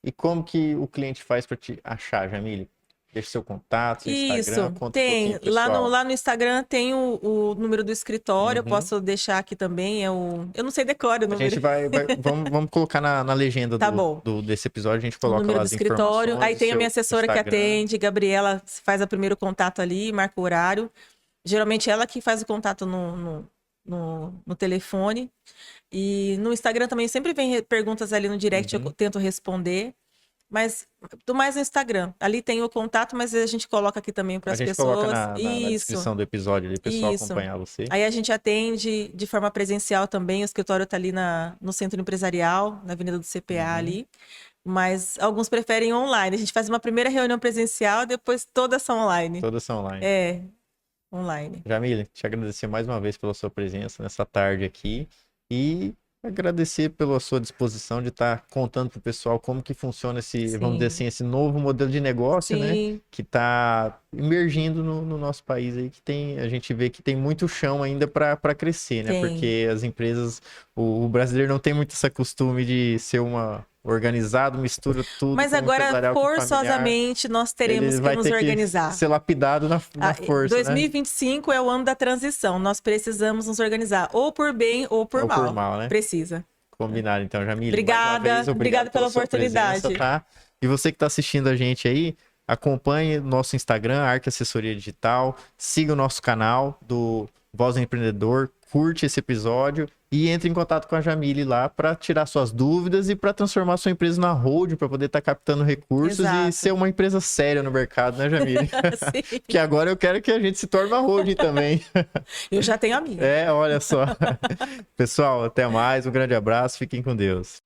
Speaker 1: E como que o cliente faz para te achar, Jamile? Deixa seu contato, seu Instagram, conta
Speaker 2: tem.
Speaker 1: Um pessoal.
Speaker 2: Lá no Instagram tem o número do escritório, eu posso deixar aqui também. Eu não sei decorar o número.
Speaker 1: A gente vamos colocar na legenda
Speaker 2: tá
Speaker 1: desse episódio, a gente coloca
Speaker 2: o número
Speaker 1: lá
Speaker 2: do
Speaker 1: as
Speaker 2: escritório. Aí tem a minha assessora
Speaker 1: Instagram.
Speaker 2: que atende, Gabriela, faz o primeiro contato ali, marca o horário. Geralmente ela que faz o contato no telefone. E no Instagram também sempre vem perguntas ali no direct, eu tento responder. Mas tô mais no Instagram. Ali tem o contato, mas a gente coloca aqui também para as pessoas.
Speaker 1: A gente coloca na descrição do episódio ali, o pessoal acompanhar você.
Speaker 2: Aí a gente atende de forma presencial também. O escritório tá ali no Centro Empresarial, na Avenida do CPA ali. Mas alguns preferem online. A gente faz uma primeira reunião presencial e depois todas são online.
Speaker 1: Todas são online.
Speaker 2: É, online.
Speaker 1: Jamile, te agradecer mais uma vez pela sua presença nessa tarde aqui. E agradecer pela sua disposição de estar contando para o pessoal como que funciona vamos dizer assim, esse novo modelo de negócio, né? Que está emergindo no nosso país aí, a gente vê que tem muito chão ainda para crescer, né? Porque as empresas, o brasileiro não tem muito esse costume de ser organizado, mistura tudo.
Speaker 2: Mas agora, forçosamente, nós teremos que nos organizar.
Speaker 1: Que ser lapidado na força.
Speaker 2: 2025 é o ano da transição. Nós precisamos nos organizar, ou por bem ou por mal.
Speaker 1: Por mal, né?
Speaker 2: Precisa.
Speaker 1: Combinado, então, Jamile.
Speaker 2: Obrigada pela oportunidade.
Speaker 1: Presença, tá? E você que está assistindo a gente aí, acompanhe nosso Instagram, Arque Assessoria Digital, siga o nosso canal do Voz do Empreendedor, curte esse episódio e entre em contato com a Jamile lá para tirar suas dúvidas e para transformar sua empresa na hold, para poder estar captando recursos e ser uma empresa séria no mercado, né, Jamile?
Speaker 2: Sim.
Speaker 1: Porque agora eu quero que a gente se torne uma hold também.
Speaker 2: Eu já tenho a minha.
Speaker 1: Olha só. Pessoal, até mais, um grande abraço, fiquem com Deus.